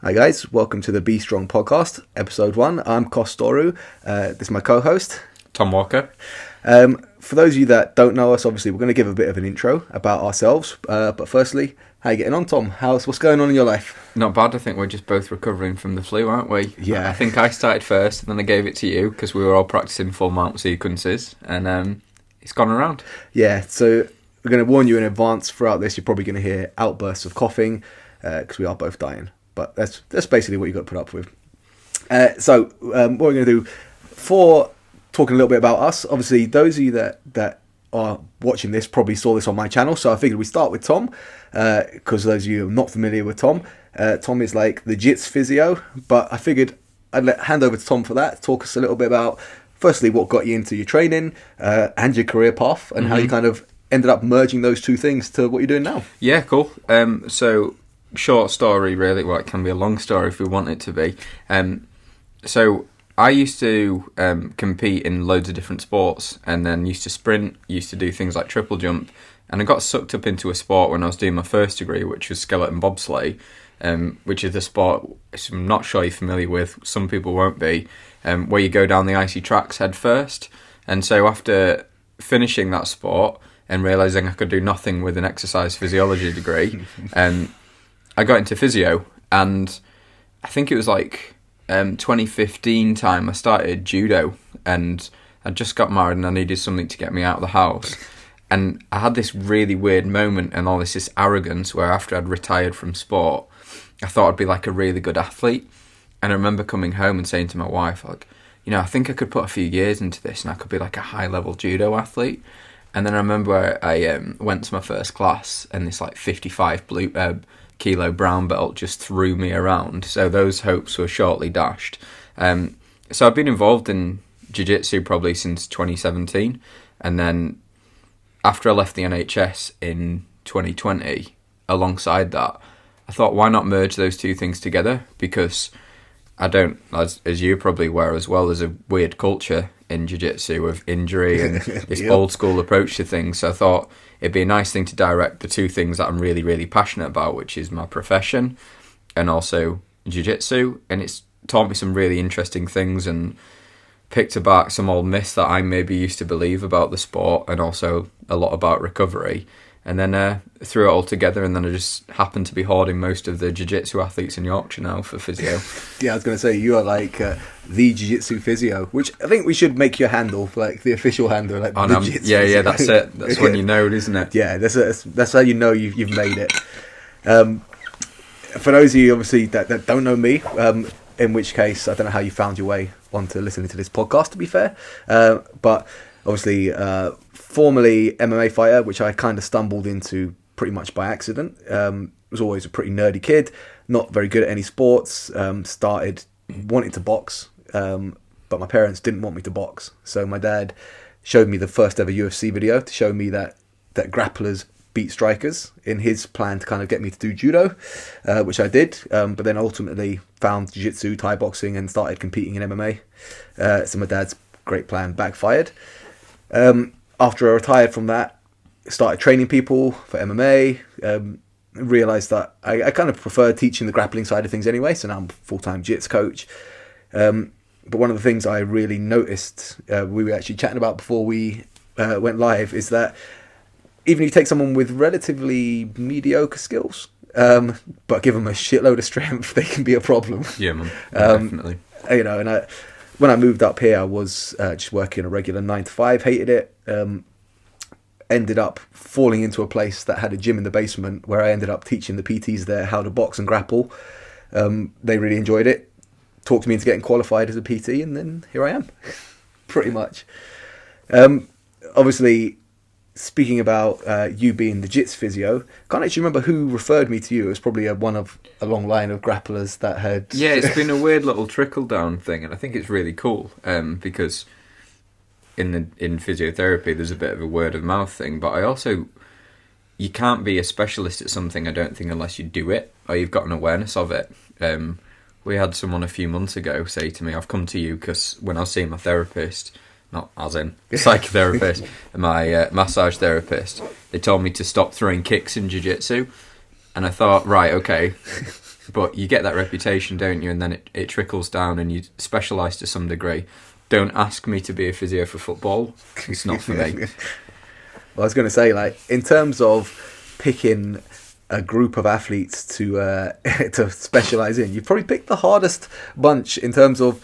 Hi guys, welcome to the Be Strong podcast, episode 1. I'm Kostoru, this is my co-host. Tom Walker. For those of you that don't know us, obviously we're going to give a bit of an intro about ourselves, but firstly, how are you getting on, Tom? What's going on in your life? Not bad, I think we're just both recovering from the flu, aren't we? Yeah. I think I started first, and then I gave it to you, because we were all practicing full mount sequences, and it's gone around. Yeah, so we're going to warn you in advance throughout this, you're probably going to hear outbursts of coughing, because we are both dying. But that's basically what you've got to put up with. So what we're going to do, for talking a little bit about us, obviously those of you that are watching this probably saw this on my channel, so I figured we start with Tom, because those of you who are not familiar with Tom, Tom is like the jits physio, but I figured I'd hand over to Tom for that, talk us a little bit about, firstly, what got you into your training, and your career path, and how you kind of ended up merging those two things to what you're doing now. Yeah, cool. So, short story, really. Well, it can be a long story if we want it to be. So, I used to compete in loads of different sports, and then used to sprint, used to do things like triple jump, and I got sucked up into a sport when I was doing my first degree, which was skeleton bobsleigh, which is a sport I'm not sure you're familiar with, some people won't be, where you go down the icy tracks head first. And so after finishing that sport and realising I could do nothing with an exercise physiology degree, I got into physio, and I think it was like 2015 time I started judo, and I just got married and I needed something to get me out of the house. And I had this really weird moment and all this arrogance where after I'd retired from sport, I thought I'd be like a really good athlete. And I remember coming home and saying to my wife, like, I think I could put a few years into this and I could be like a high-level judo athlete. And then I remember I went to my first class and this like 55 kilo brown belt just threw me around. So those hopes were shortly dashed. So I've been involved in jiu-jitsu probably since 2017. And then after I left the NHS in 2020, alongside that, I thought, why not merge those two things together? Because I don't, as you're probably aware as well, there's a weird culture in jiu-jitsu of injury and this old school approach to things. So I thought it'd be a nice thing to direct the two things that I'm really, really passionate about, which is my profession and also jiu-jitsu. And it's taught me some really interesting things and picked apart some old myths that I maybe used to believe about the sport and also a lot about recovery. And then threw it all together, and then I just happened to be hoarding most of the jiu-jitsu athletes in Yorkshire now for physio. Yeah, I was going to say, you are like the jiu-jitsu physio, which I think we should make your handle, like the official handle. Like yeah, that's it. That's when you know it, isn't it? Yeah, that's how you know you've made it. For those of you, obviously, that don't know me, in which case, I don't know how you found your way onto listening to this podcast, to be fair. But obviously, formerly MMA fighter, which I kind of stumbled into pretty much by accident. Was always a pretty nerdy kid, not very good at any sports. Started wanting to box, but my parents didn't want me to box. So my dad showed me the first ever UFC video to show me that grapplers beat strikers in his plan to kind of get me to do judo, which I did. But then ultimately found jiu-jitsu, Thai boxing, and started competing in MMA. So my dad's great plan backfired. After I retired from that, started training people for MMA, realised that I kind of prefer teaching the grappling side of things anyway, so now I'm a full-time jiu-jitsu coach. But one of the things I really noticed, we were actually chatting about before we went live, is that even if you take someone with relatively mediocre skills, but give them a shitload of strength, they can be a problem. Yeah, man, definitely. And when I moved up here, I was just working a regular 9 to 5, hated it. Ended up falling into a place that had a gym in the basement where I ended up teaching the PTs there how to box and grapple. They really enjoyed it, talked me into getting qualified as a PT, and then here I am, pretty much. Obviously, speaking about you being the jits physio, can't actually remember who referred me to you. It was probably one of a long line of grapplers that had... Yeah, it's been a weird little trickle-down thing, and I think it's really cool, because in physiotherapy there's a bit of a word-of-mouth thing, but I also... You can't be a specialist at something, I don't think, unless you do it, or you've got an awareness of it. We had someone a few months ago say to me, I've come to you because when I was seeing my therapist... Not as in psychotherapist, my massage therapist, they told me to stop throwing kicks in jiu-jitsu. And I thought, right, okay, but you get that reputation, don't you? And then it trickles down, and you specialise to some degree. Don't ask me to be a physio for football. It's not for me. Well, I was going to say, like, in terms of picking a group of athletes to to specialise in, you've probably picked the hardest bunch in terms of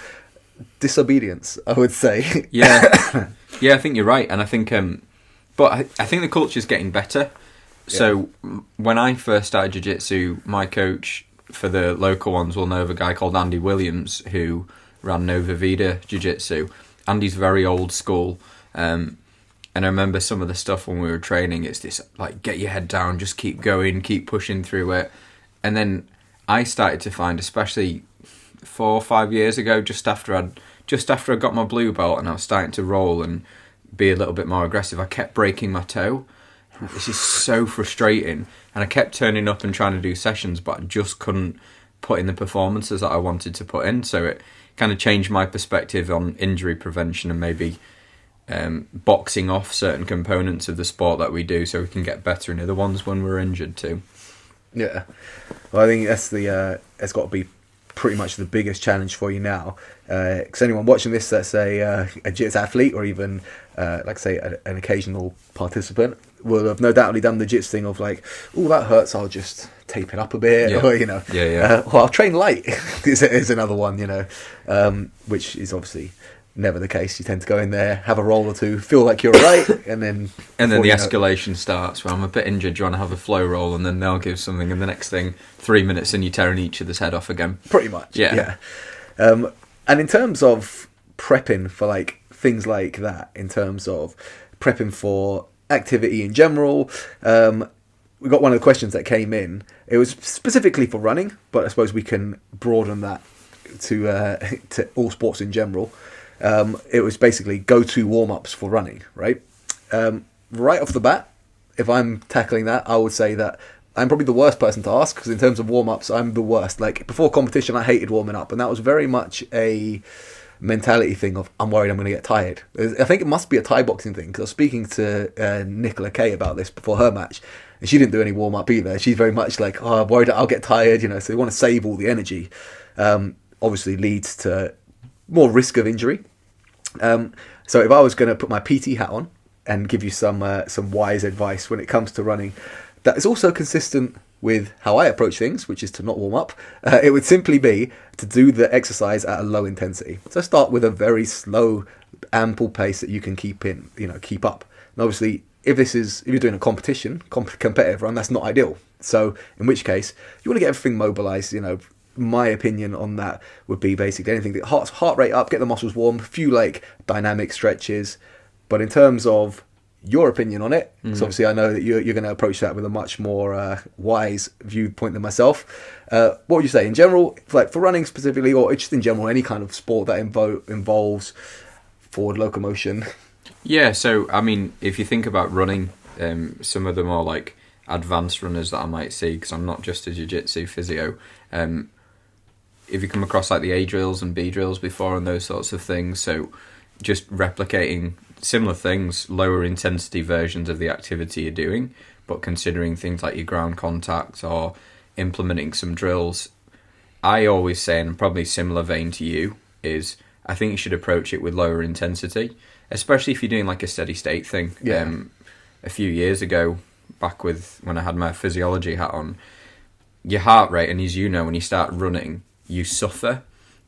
disobedience, I would say. Yeah, yeah, I think you're right, and I think, but I think the culture's getting better. So when I first started jiu-jitsu, my coach for the local ones will know of a guy called Andy Williams who ran Nova Vida Jiu-Jitsu. Andy's very old school, and I remember some of the stuff when we were training. It's this like, get your head down, just keep going, keep pushing through it. And then I started to find, especially 4 or 5 years ago, just after I got my blue belt and I was starting to roll and be a little bit more aggressive, I kept breaking my toe. This is so frustrating, and I kept turning up and trying to do sessions, but I just couldn't put in the performances that I wanted to put in. So it kind of changed my perspective on injury prevention and maybe boxing off certain components of the sport that we do, so we can get better in other ones when we're injured too. Yeah, well, I think that's it's got to be pretty much the biggest challenge for you now. Because anyone watching this that's a jiu-jitsu athlete, or even like say an occasional participant, will have no doubtly done the jiu-jitsu thing of like, oh, that hurts, I'll just tape it up a bit, or or I'll train light is another one, which is obviously never the case. You tend to go in there, have a roll or two, feel like you're right, and then the escalation starts where I'm a bit injured, do you want to have a flow roll, and then they'll give something, and the next thing 3 minutes and you're tearing each other's head off again. Pretty much, yeah. And in terms of prepping for like things like that, in terms of prepping for activity in general, we got one of the questions that came in. It was specifically for running, but I suppose we can broaden that to all sports in general. It was basically go-to warm-ups for running, right? Right off the bat, if I'm tackling that, I would say that I'm probably the worst person to ask, because in terms of warm-ups, I'm the worst. Like, before competition, I hated warming up, and that was very much a mentality thing of, I'm worried I'm going to get tired. I think it must be a Thai boxing thing, because I was speaking to Nicola Kay about this before her match, and she didn't do any warm-up either. She's very much like, oh, I'm worried I'll get tired, so they want to save all the energy. Obviously leads to more risk of injury. So if I was going to put my PT hat on and give you some wise advice when it comes to running, that is also consistent with how I approach things, which is to not warm up. It would simply be to do the exercise at a low intensity. So start with a very slow, ample pace that you can keep up. And obviously, if you're doing a competitive run, that's not ideal. So in which case, you want to get everything mobilized. My opinion on that would be basically anything that heart rate up, get the muscles warm, a few like dynamic stretches. But in terms of your opinion on it, because obviously I know that you're going to approach that with a much more wise viewpoint than myself. What would you say in general, like for running specifically, or just in general, any kind of sport that involves forward locomotion? Yeah, so I mean, if you think about running, some of the more like advanced runners that I might see, because I'm not just a jiu-jitsu physio, if you come across like the A drills and B drills before and those sorts of things, so just replicating similar things, lower intensity versions of the activity you're doing, but considering things like your ground contact or implementing some drills. I always say, and probably similar vein to you, is I think you should approach it with lower intensity, especially if you're doing like a steady state thing. Yeah. A few years ago, back when I had my physiology hat on, your heart rate, and as you know, when you start running, you suffer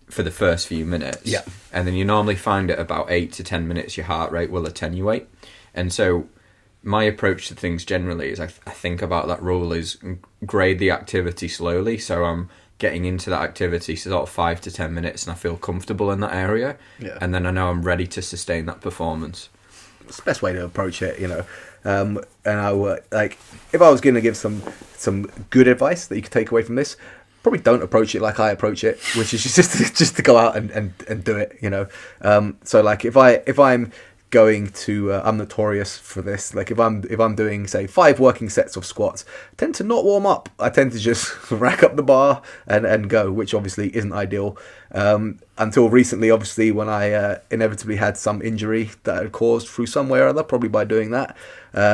for the first few minutes. Yeah. And then you normally find at about 8 to 10 minutes your heart rate will attenuate. And so my approach to things generally is I think about that rule is grade the activity slowly. So I'm getting into that activity sort of 5 to 10 minutes and I feel comfortable in that area. Yeah. And then I know I'm ready to sustain that performance. It's the best way to approach it, And I would, like, if I was going to give some good advice that you could take away from this, probably don't approach it like I approach it, which is just to go out and do it, So like if I'm going to, I'm notorious for this. Like if I'm doing say 5 working sets of squats, I tend to not warm up. I tend to just rack up the bar and go, which obviously isn't ideal. Until recently, obviously, when I inevitably had some injury that I had caused through some way or other, probably by doing that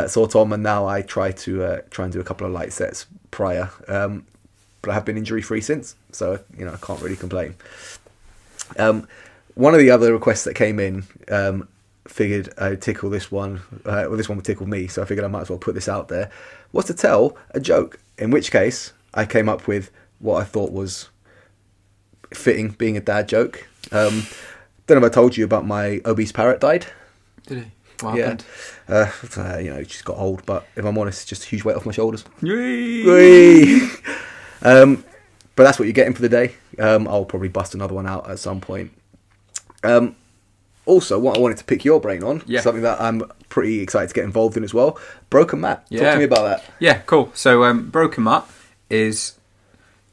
sort of, and now I try and do a couple of light sets prior. but I have been injury free since, so I can't really complain. One of the other requests that came in, figured I'd tickle this one. Well, this one would tickle me, so I figured I might as well put this out there. Was to tell a joke, in which case I came up with what I thought was fitting, being a dad joke. Don't know if I told you about my obese parrot died. Did he? What happened? She's got old, but if I'm honest, it's just a huge weight off my shoulders. Yay! But that's what you're getting for the day. I'll probably bust another one out at some point. Also, what I wanted to pick your brain on, something that I'm pretty excited to get involved in as well, Broken Mat. Talk to me about that. Yeah, cool. So Broken Mat is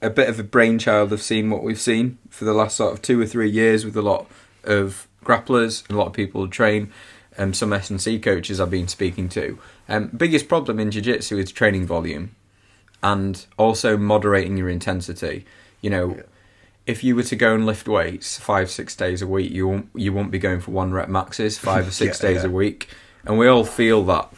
a bit of a brainchild of seeing what we've seen for the last sort of 2 or 3 years with a lot of grapplers, and a lot of people who train, some S&C coaches I've been speaking to. Biggest problem in jiu-jitsu is training volume and also moderating your intensity. If you were to go and lift weights 5-6 days a week, you won't be going for 1 rep maxes 5 or 6 days a week, and we all feel that.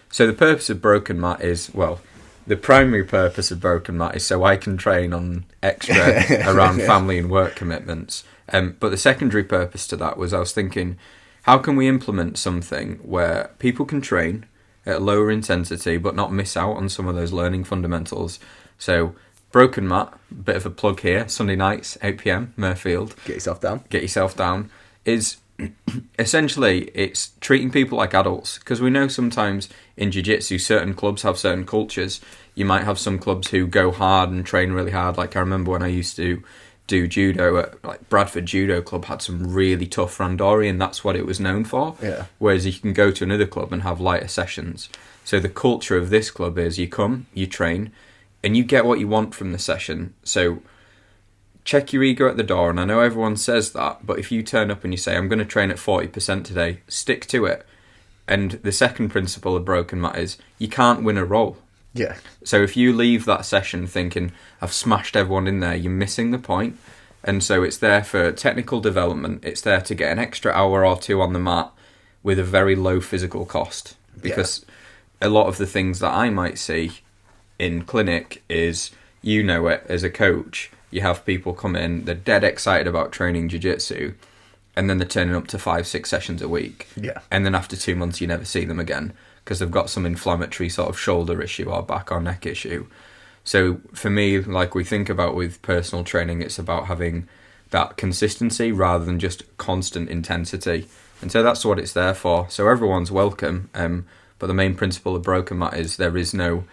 So the purpose of Broken Mat is, well, the primary purpose of Broken Mat is so I can train on extra around family and work commitments. But the secondary purpose to that was I was thinking, how can we implement something where people can train at a lower intensity but not miss out on some of those learning fundamentals? So Broken Mat, bit of a plug here, Sunday nights, 8 p.m, Murfield. Get yourself down. Is essentially, it's treating people like adults. Because we know sometimes in jiu-jitsu, certain clubs have certain cultures. You might have some clubs who go hard and train really hard. Like I remember when I used to do judo at Bradford Judo Club had some really tough randori, and that's what it was known for. Yeah. Whereas you can go to another club and have lighter sessions. So the culture of this club is you come, you train, and you get what you want from the session. So check your ego at the door, and I know everyone says that, but if you turn up and you say, I'm going to train at 40% today, stick to it. And the second principle of Broken Mat is you can't win a roll. Yeah. So if you leave that session thinking, I've smashed everyone in there, you're missing the point. And so it's there for technical development. It's there to get an extra hour or 2 on the mat with a very low physical cost. Because a lot of the things that I might see in clinic is, it as a coach, you have people come in, they're dead excited about training jiu-jitsu, and then they're turning up to 5-6 sessions a week. Yeah. And then after 2 months, you never see them again because they've got some inflammatory sort of shoulder issue or back or neck issue. So for me, like we think about with personal training, it's about having that consistency rather than just constant intensity. And so that's what it's there for. So everyone's welcome. But the main principle of Broken Mat is there's no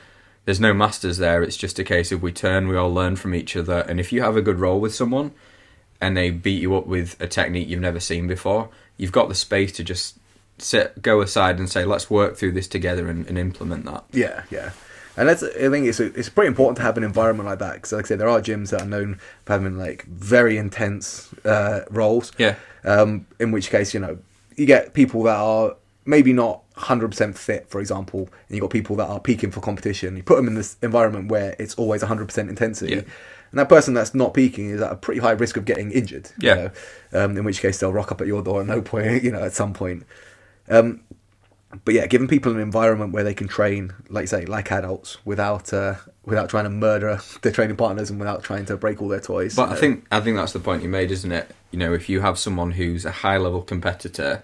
masters there. It's just a case of we all learn from each other. And if you have a good roll with someone and they beat you up with a technique you've never seen before, you've got the space to just go aside and say, let's work through this together and implement that. Yeah. And I think it's pretty important to have an environment like that, because like I said, there are gyms that are known for having very intense rolls. Yeah. In which case, you get people that are maybe not 100% fit, for example, and you've got people that are peaking for competition. You put them in this environment where it's always 100% intensity. Yeah. And that person that's not peaking is at a pretty high risk of getting injured. Yeah. In which case they'll rock up at your door at no point, at some point. But yeah, giving people an environment where they can train, like you say, like adults, without trying to murder their training partners and without trying to break all their toys. But I think that's the point you made, isn't it? If you have someone who's a high level competitor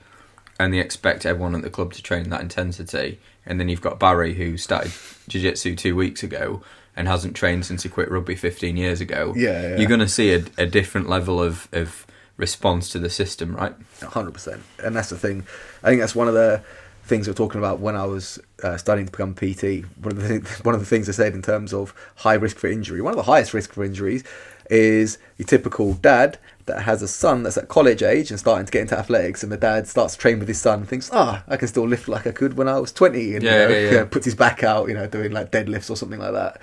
and they expect everyone at the club to train that intensity, and then you've got Barry who started jiu-jitsu 2 weeks ago and hasn't trained since he quit rugby 15 years ago, you're going to see a different level of response to the system, right? 100%. And that's the thing. I think that's one of the things we were talking about when I was studying to become PT. One of the things I said in terms of high risk for injury, one of the highest risk for injuries is your typical dad that has a son that's at college age and starting to get into athletics, and the dad starts to train with his son and thinks, I can still lift like I could when I was 20, and puts his back out, doing like deadlifts or something like that,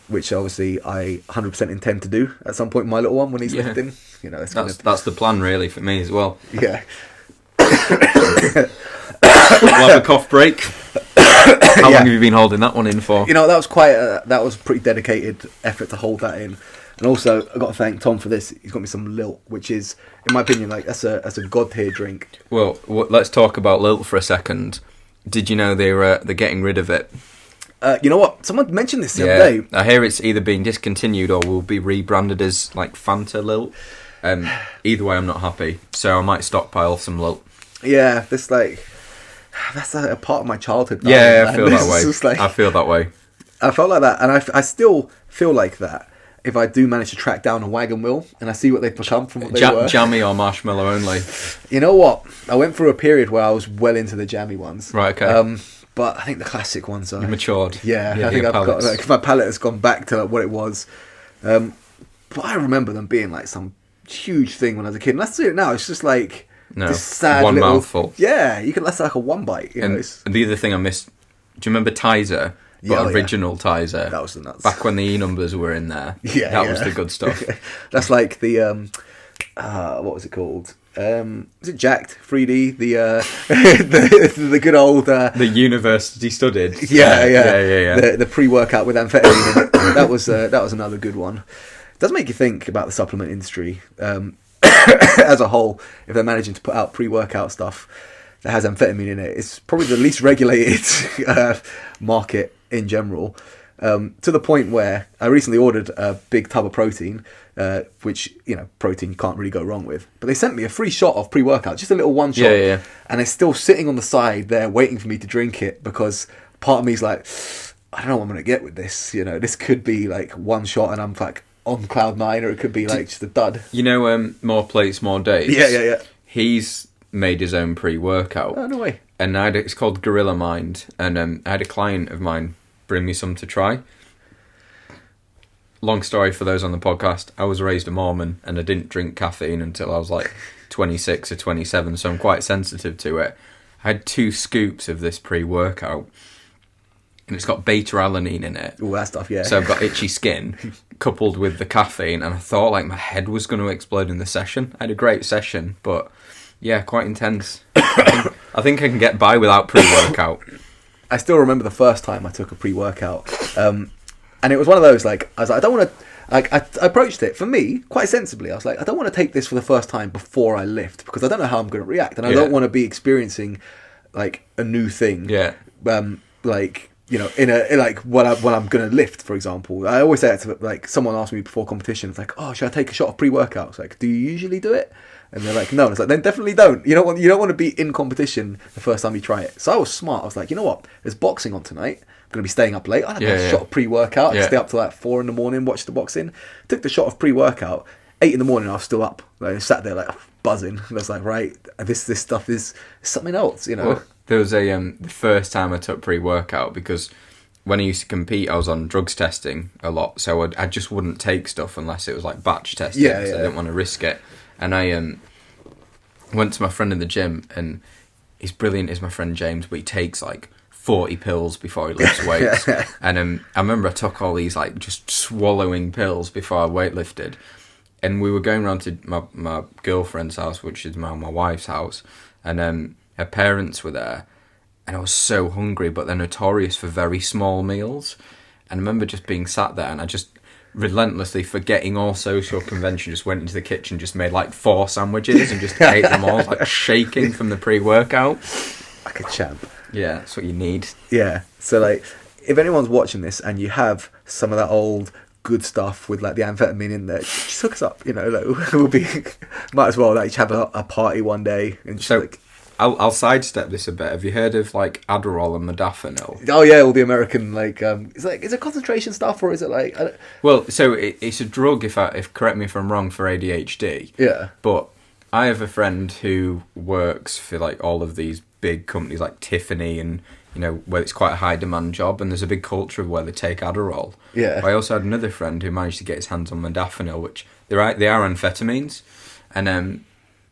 which obviously I 100% intend to do at some point with my little one when he's lifting. That's the plan really for me as well. Yeah. We'll have a cough break. How long have you been holding that one in for? That was a pretty dedicated effort to hold that in. And also, I've got to thank Tom for this. He's got me some Lilt, which is, in my opinion, that's a god tier drink. Well, let's talk about Lilt for a second. Did you know they're getting rid of it? You know what? Someone mentioned this the other day. I hear it's either being discontinued or will be rebranded as like Fanta Lilt. Either way, I'm not happy, so I might stockpile some Lilt. Yeah, this like that's a part of my childhood. Yeah, I feel that way. I feel that way. I felt like that, and I still feel like that if I do manage to track down a wagon wheel and I see what they've become from what they were. Jammy or marshmallow only? You know what? I went through a period where I was well into the jammy ones. Right, okay. But I think the classic ones are... You've matured. Yeah, I think I've got... Like, my palate has gone back to like, what it was. But I remember them being like some huge thing when I was a kid. And I see it now. It's just like... No, this sad one little, mouthful. Yeah, you can... That's like a one bite. You know, and the other thing I missed... Do you remember Tizer? But original Tizer. That was the nuts. Back when the E numbers were in there. Yeah, that was the good stuff. That's like the what was it called? Was it Jacked 3D? The good old the university studied. Yeah. The pre-workout with amphetamine in it. That was another good one. It does make you think about the supplement industry as a whole. If they're managing to put out pre-workout stuff that has amphetamine in it, it's probably the least regulated market in general, to the point where I recently ordered a big tub of protein, which, you know, protein you can't really go wrong with. But they sent me a free shot of pre-workout, just a little one shot, and it's still sitting on the side there waiting for me to drink it, because part of me is like, I don't know what I'm going to get with this. You know, this could be like one shot and I'm like on cloud nine, or it could be like just a dud. You know, More Plates, More Days? Yeah. He's made his own pre-workout. Oh, no way. And it's called Gorilla Mind, and I had a client of mine bring me some to try. Long story for those on the podcast, I was raised a Mormon and I didn't drink caffeine until I was like 26 or 27, so I'm quite sensitive to it. I had 2 scoops of this pre-workout and it's got beta-alanine in it. All that stuff, yeah. So I've got itchy skin coupled with the caffeine, and I thought like my head was going to explode in the session. I had a great session, but yeah, quite intense. I think I can get by without pre-workout. I still remember the first time I took a pre-workout, and it was one of those, like, I was like, I don't want to, like, I approached it, for me, quite sensibly. I was like, I don't want to take this for the first time before I lift, because I don't know how I'm going to react, and I don't want to be experiencing, like, a new thing. Yeah. Like, you know, when I'm going to lift, for example. I always say it to, like, someone asked me before competition, it's like, oh, should I take a shot of pre-workout? It's like, do you usually do it? And they're like, no. And it's like, then definitely don't. You don't want to be in competition the first time you try it. So I was smart. I was like, you know what? There's boxing on tonight. I'm going to be staying up late. I had a shot of pre-workout. I'd stay up till like 4 a.m, watch the boxing. Took the shot of pre-workout. 8 a.m, I was still up. Like, I sat there like buzzing. I was like, right, this stuff is something else, you know. Well, there was the first time I took pre-workout, because when I used to compete, I was on drugs testing a lot. So I just wouldn't take stuff unless it was like batch testing. So I didn't want to risk it. And I went to my friend in the gym, and he's brilliant, is my friend James, but he takes like 40 pills before he lifts weights. And I remember I took all these like just swallowing pills before I weightlifted. And we were going around to my girlfriend's house, which is my wife's house, and her parents were there. And I was so hungry, but they're notorious for very small meals. And I remember just being sat there, and I just relentlessly, forgetting all social convention, just went into the kitchen, just made like 4 sandwiches and just ate them all, like shaking from the pre-workout. Like a champ. Yeah, that's what you need. Yeah. So like, if anyone's watching this and you have some of that old good stuff with like the amphetamine in there, just hook us up. You know, like, we'll be might as well like have a party one day and just like. I'll sidestep this a bit. Have you heard of like Adderall and modafinil? Oh yeah, all the American like is it concentration stuff, or is it like? Well, so it's a drug. If correct me if I'm wrong, for ADHD. Yeah. But I have a friend who works for like all of these big companies like Tiffany, and you know, where it's quite a high demand job, and there's a big culture of where they take Adderall. Yeah. But I also had another friend who managed to get his hands on modafinil, which they are amphetamines, and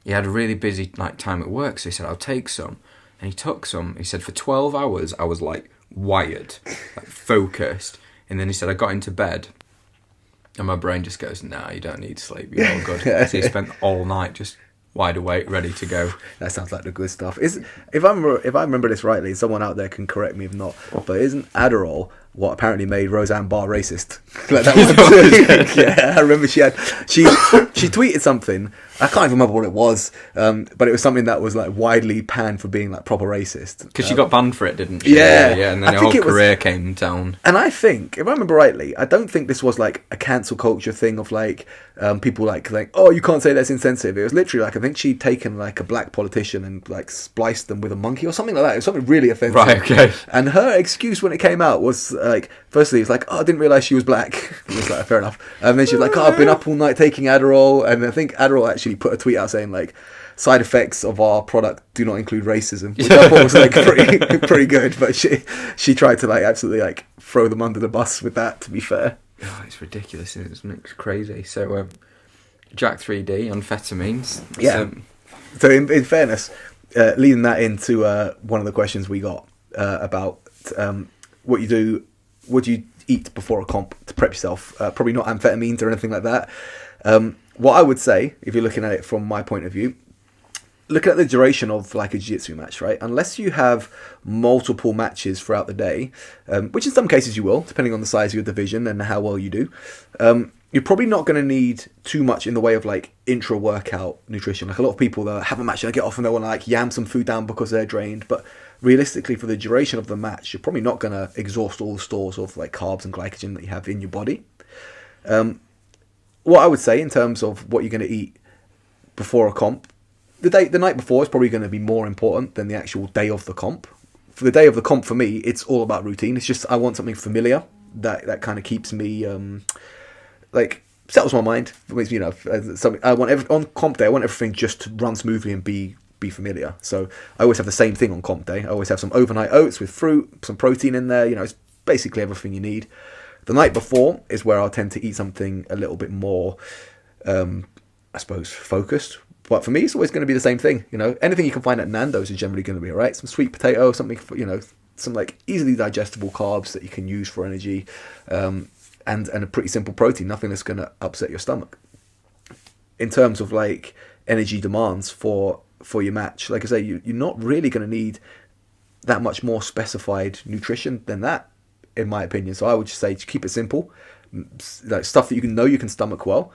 he had a really busy like time at work, so he said, I'll take some. And he took some. He said, for 12 hours, I was like wired, like focused. And then he said, I got into bed, and my brain just goes, nah, you don't need sleep. You're all good. So he spent all night just wide awake, ready to go. That sounds like the good stuff. If I remember this rightly, someone out there can correct me if not, but isn't Adderall what apparently made Roseanne Barr racist? Like that one. Yeah, I remember she tweeted something. I can't even remember what it was, but it was something that was like widely panned for being like proper racist. Because she got banned for it, didn't she? Yeah. Yeah, and then her whole career came down. And I think, if I remember rightly, I don't think this was like a cancel culture thing of like people like, oh, you can't say that's insensitive. It was literally like, I think she'd taken like a black politician and like spliced them with a monkey or something like that. It was something really offensive. Right, okay. And her excuse when it came out was like, firstly, it's like, oh, I didn't realise she was black. It was like, fair enough. And then she was like, oh, I've been up all night taking Adderall. And I think Adderall actually put a tweet out saying like, side effects of our product do not include racism, which I thought was like pretty good. But she tried to like absolutely like throw them under the bus with that, to be fair. Oh, it's ridiculous, isn't it? It's crazy. So, Jack 3D, amphetamines. Yeah. So in fairness, leading that into one of the questions we got about what do you eat before a comp to prep yourself? Probably not amphetamines or anything like that. What I would say, if you're looking at it from my point of view, look at the duration of like a jiu-jitsu match, right? Unless you have multiple matches throughout the day, which in some cases you will, depending on the size of your division and how well you do, you're probably not going to need too much in the way of like intra-workout nutrition. Like a lot of people that have a match and they get off and they want to like yam some food down because they're drained, but realistically for the duration of the match, you're probably not going to exhaust all the stores of like carbs and glycogen that you have in your body. What I would say in terms of what you're going to eat before a comp, the night before is probably going to be more important than the actual day of the comp. For the day of the comp, for me, it's all about routine. It's just I want something familiar that kind of keeps me like settles my mind. You know, something I want on comp day. I want everything just to run smoothly and be familiar. So I always have the same thing on comp day. I always have some overnight oats with fruit, some protein in there. You know, it's basically everything you need. The night before is where I'll tend to eat something a little bit more, I suppose, focused. But for me, it's always going to be the same thing. You know, anything you can find at Nando's is generally going to be all right. Some sweet potato, something, you know, some like easily digestible carbs that you can use for energy, and a pretty simple protein. Nothing that's going to upset your stomach. In terms of like energy demands for your match, like I say, you're not really going to need that much more specified nutrition than that, in my opinion. So I would just say to keep it simple, like stuff that you can stomach well.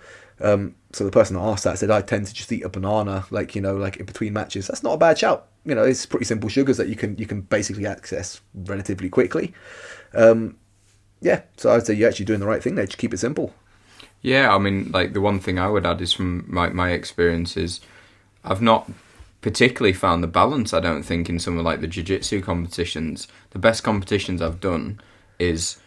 So the person that asked that said, I tend to just eat a banana, like, you know, like in between matches. That's not a bad shout. You know, it's pretty simple sugars that you can basically access relatively quickly. Yeah, so I'd say you're actually doing the right thing there. Just keep it simple. Yeah, I mean, like the one thing I would add is from my experiences, I've not particularly found the balance, I don't think, in some of like the jiu-jitsu competitions. The best competitions I've done is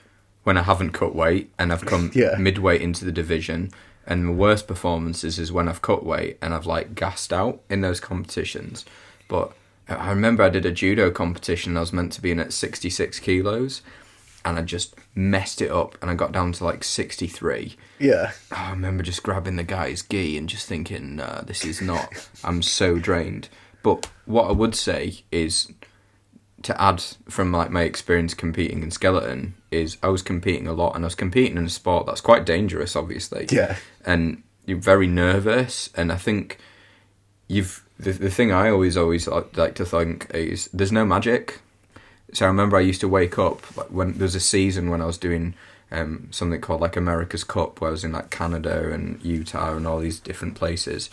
when I haven't cut weight and I've come midway into the division. And the worst performances is when I've cut weight and I've like gassed out in those competitions. But I remember I did a judo competition. I was meant to be in at 66 kilos and I just messed it up and I got down to like 63. Yeah. Oh, I remember just grabbing the guy's gi and just thinking, this is not, I'm so drained. But what I would say is, to add from like my experience competing in skeleton, is I was competing a lot and I was competing in a sport that's quite dangerous, obviously. Yeah. And you're very nervous, and I think the thing I always like to think is there's no magic. So I remember I used to wake up like when there was a season when I was doing something called like America's Cup, where I was in like Canada and Utah and all these different places.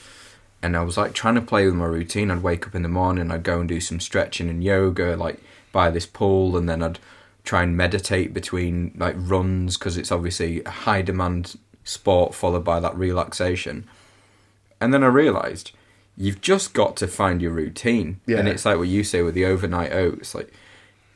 And I was like trying to play with my routine. I'd wake up in the morning, I'd go and do some stretching and yoga, like by this pool, and then I'd try and meditate between like runs, because it's obviously a high demand sport followed by that relaxation. And then I realised you've just got to find your routine. Yeah. And it's like what you say with the overnight oats, like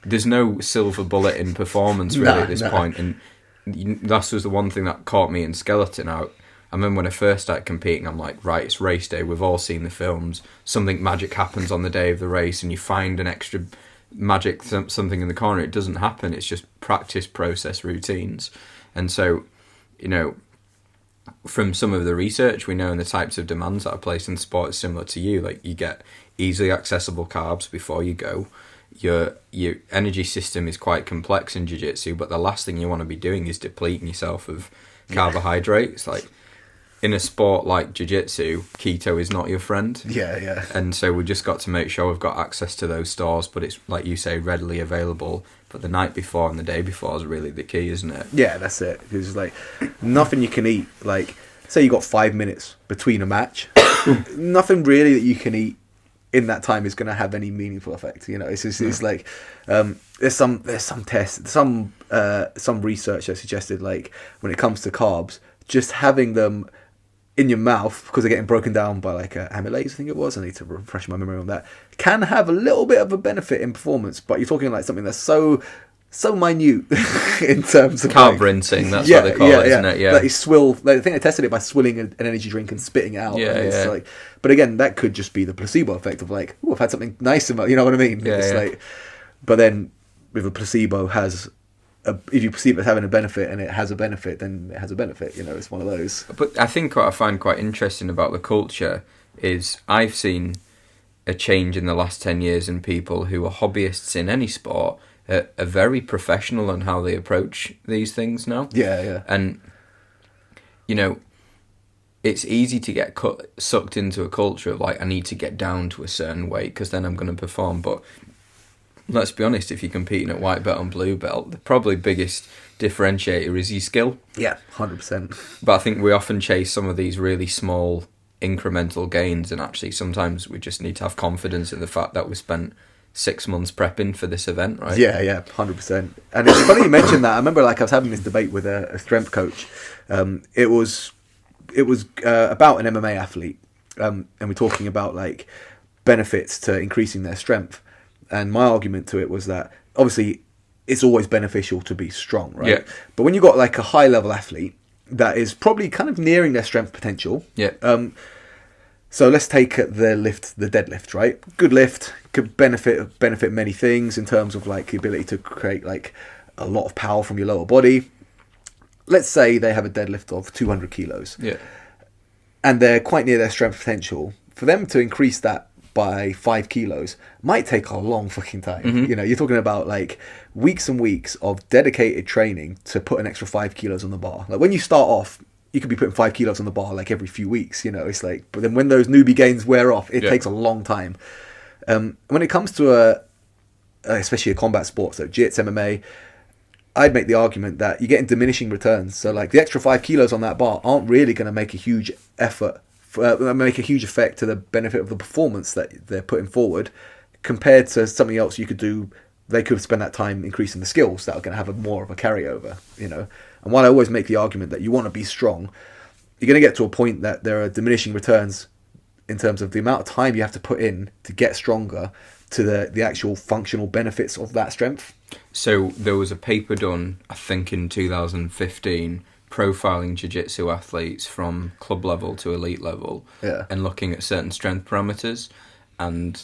there's no silver bullet in performance really at this point. And that was the one thing that caught me in skeleton out. I remember when I first started competing, I'm like, right, it's race day. We've all seen the films. Something magic happens on the day of the race and you find an extra magic something in the corner. It doesn't happen. It's just practice, process, routines. And so, you know, from some of the research we know and the types of demands that are placed in sport is similar to you. Like you get easily accessible carbs before you go. Your energy system is quite complex in jiu-jitsu, but the last thing you want to be doing is depleting yourself of carbohydrates. Like, in a sport like jiu-jitsu, keto is not your friend. Yeah. And so we just got to make sure we've got access to those stores, but it's, like you say, readily available. But the night before and the day before is really the key, isn't it? Yeah, that's it. It's like nothing you can eat. Like, say you got 5 minutes between a match. nothing really that you can eat in that time is going to have any meaningful effect. You know, it's just, it's like there's some tests, some research that suggested, like, when it comes to carbs, just having them in your mouth, because they're getting broken down by like amylase, I think it was. I need to refresh my memory on that. Can have a little bit of a benefit in performance, but you're talking like something that's so minute in terms of carb rinsing. That's what they call it, isn't it? Yeah. Like you swill. Like, I think they tested it by swilling an energy drink and spitting it out. Yeah, and it's yeah. like, but again, that could just be the placebo effect of like, oh, I've had something nice in my, you know what I mean? Yeah, it's yeah. like, but then with a placebo if you perceive it as having a benefit and it has a benefit, then it has a benefit. You know, it's one of those. But I think what I find quite interesting about the culture is I've seen a change in the last 10 years in people who are hobbyists in any sport are very professional in how they approach these things now. Yeah. And, you know, it's easy to get sucked into a culture of like, I need to get down to a certain weight because then I'm going to perform. But let's be honest, if you're competing at white belt and blue belt, the probably biggest differentiator is your skill. Yeah, 100%. But I think we often chase some of these really small incremental gains, and actually sometimes we just need to have confidence in the fact that we spent 6 months prepping for this event, right? Yeah, 100%. And it's funny you mentioned that. I remember, like, I was having this debate with a strength coach. It was about an MMA athlete, and we're talking about like benefits to increasing their strength. And my argument to it was that obviously it's always beneficial to be strong, right? Yeah. But when you've got like a high level athlete that is probably kind of nearing their strength potential, so let's take the deadlift, right? Good lift could benefit many things in terms of like the ability to create like a lot of power from your lower body. Let's say they have a deadlift of 200 kilos, and they're quite near their strength potential. For them to increase that by 5 kilos might take a long fucking time. Mm-hmm. You know, you're talking about like weeks and weeks of dedicated training to put an extra 5 kilos on the bar. Like when you start off, you could be putting 5 kilos on the bar like every few weeks, you know, it's like, but then when those newbie gains wear off, it takes a long time. When it comes to especially a combat sport, so Jits, MMA, I'd make the argument that you're getting diminishing returns. So like the extra 5 kilos on that bar aren't really going to make a huge effect to the benefit of the performance that they're putting forward, compared to something else you could do. They could spend that time increasing the skills that are going to have more of a carryover, you know. And while I always make the argument that you want to be strong, you're going to get to a point that there are diminishing returns in terms of the amount of time you have to put in to get stronger to the actual functional benefits of that strength. So there was a paper done, I think in 2015, profiling jiu-jitsu athletes from club level to elite level, and looking at certain strength parameters. And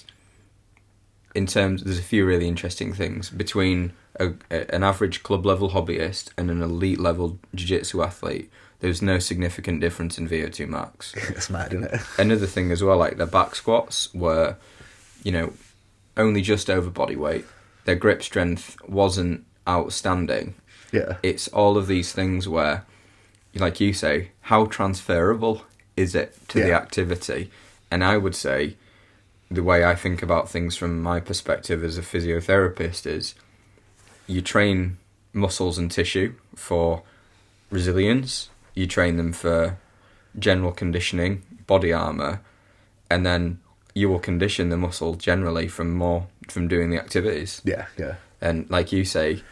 in terms, there's a few really interesting things between an average club level hobbyist and an elite level jiu-jitsu athlete. There's no significant difference in VO2 max. It's mad, isn't it? Another thing as well, like their back squats were, you know, only just over body weight. Their grip strength wasn't outstanding. Yeah. It's all of these things where, like you say, how transferable is it to the activity? And I would say the way I think about things from my perspective as a physiotherapist is you train muscles and tissue for resilience, you train them for general conditioning, body armour, and then you will condition the muscle generally from doing the activities. Yeah. And like you say,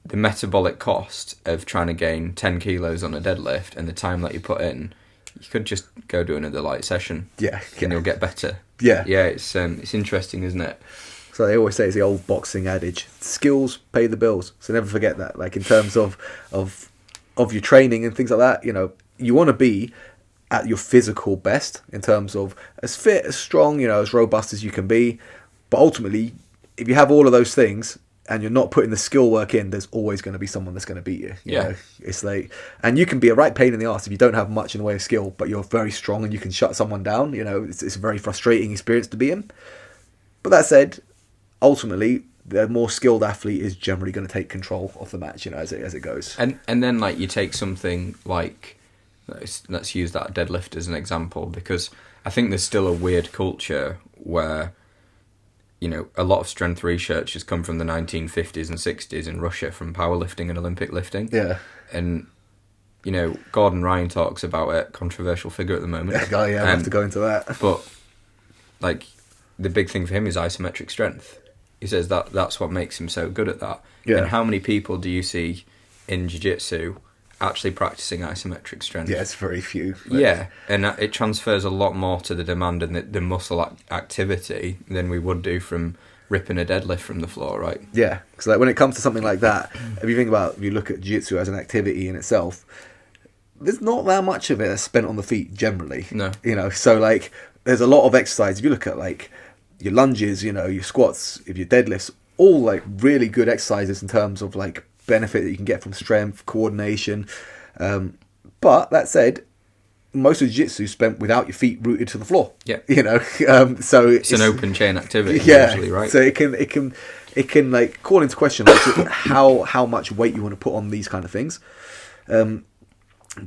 the metabolic cost of trying to gain 10 kilos on a deadlift and the time that you put in, you could just go do another light session. Yeah. And you'll get better. Yeah. Yeah, it's interesting, isn't it? So they always say it's the old boxing adage: skills pay the bills. So never forget that. Like in terms of your training and things like that, you know, you want to be at your physical best in terms of as fit, as strong, you know, as robust as you can be. But ultimately, if you have all of those things and you're not putting the skill work in, there's always going to be someone that's going to beat you. You know? It's like, and you can be a right pain in the arse if you don't have much in the way of skill, but you're very strong and you can shut someone down. You know, it's a very frustrating experience to be in. But that said, ultimately, the more skilled athlete is generally going to take control of the match, you know, as it goes. And then like you take something like, let's use that deadlift as an example, because I think there's still a weird culture where, you know, a lot of strength research has come from the 1950s and 60s in Russia, from powerlifting and Olympic lifting. Yeah. And you know, Gordon Ryan talks about it, controversial figure at the moment. Oh yeah, I have to go into that. But like the big thing for him is isometric strength. He says that's what makes him so good at that. Yeah. And how many people do you see in jiu-jitsu actually practicing isometric strength? Yeah, it's very few. But... Yeah, and it transfers a lot more to the demand and the muscle activity than we would do from ripping a deadlift from the floor, right? Yeah, because like when it comes to something like that, if you look at jiu-jitsu as an activity in itself, there's not that much of it that's spent on the feet generally. No. You know, so like there's a lot of exercise. If you look at like your lunges, you know, your squats, if your deadlifts, all like really good exercises in terms of like benefit that you can get from strength, coordination. But that said, most of jiu-jitsu spent without your feet rooted to the floor. Yeah. You know, so it's an open chain activity, yeah, usually, right? So it can like call into question like how much weight you want to put on these kind of things.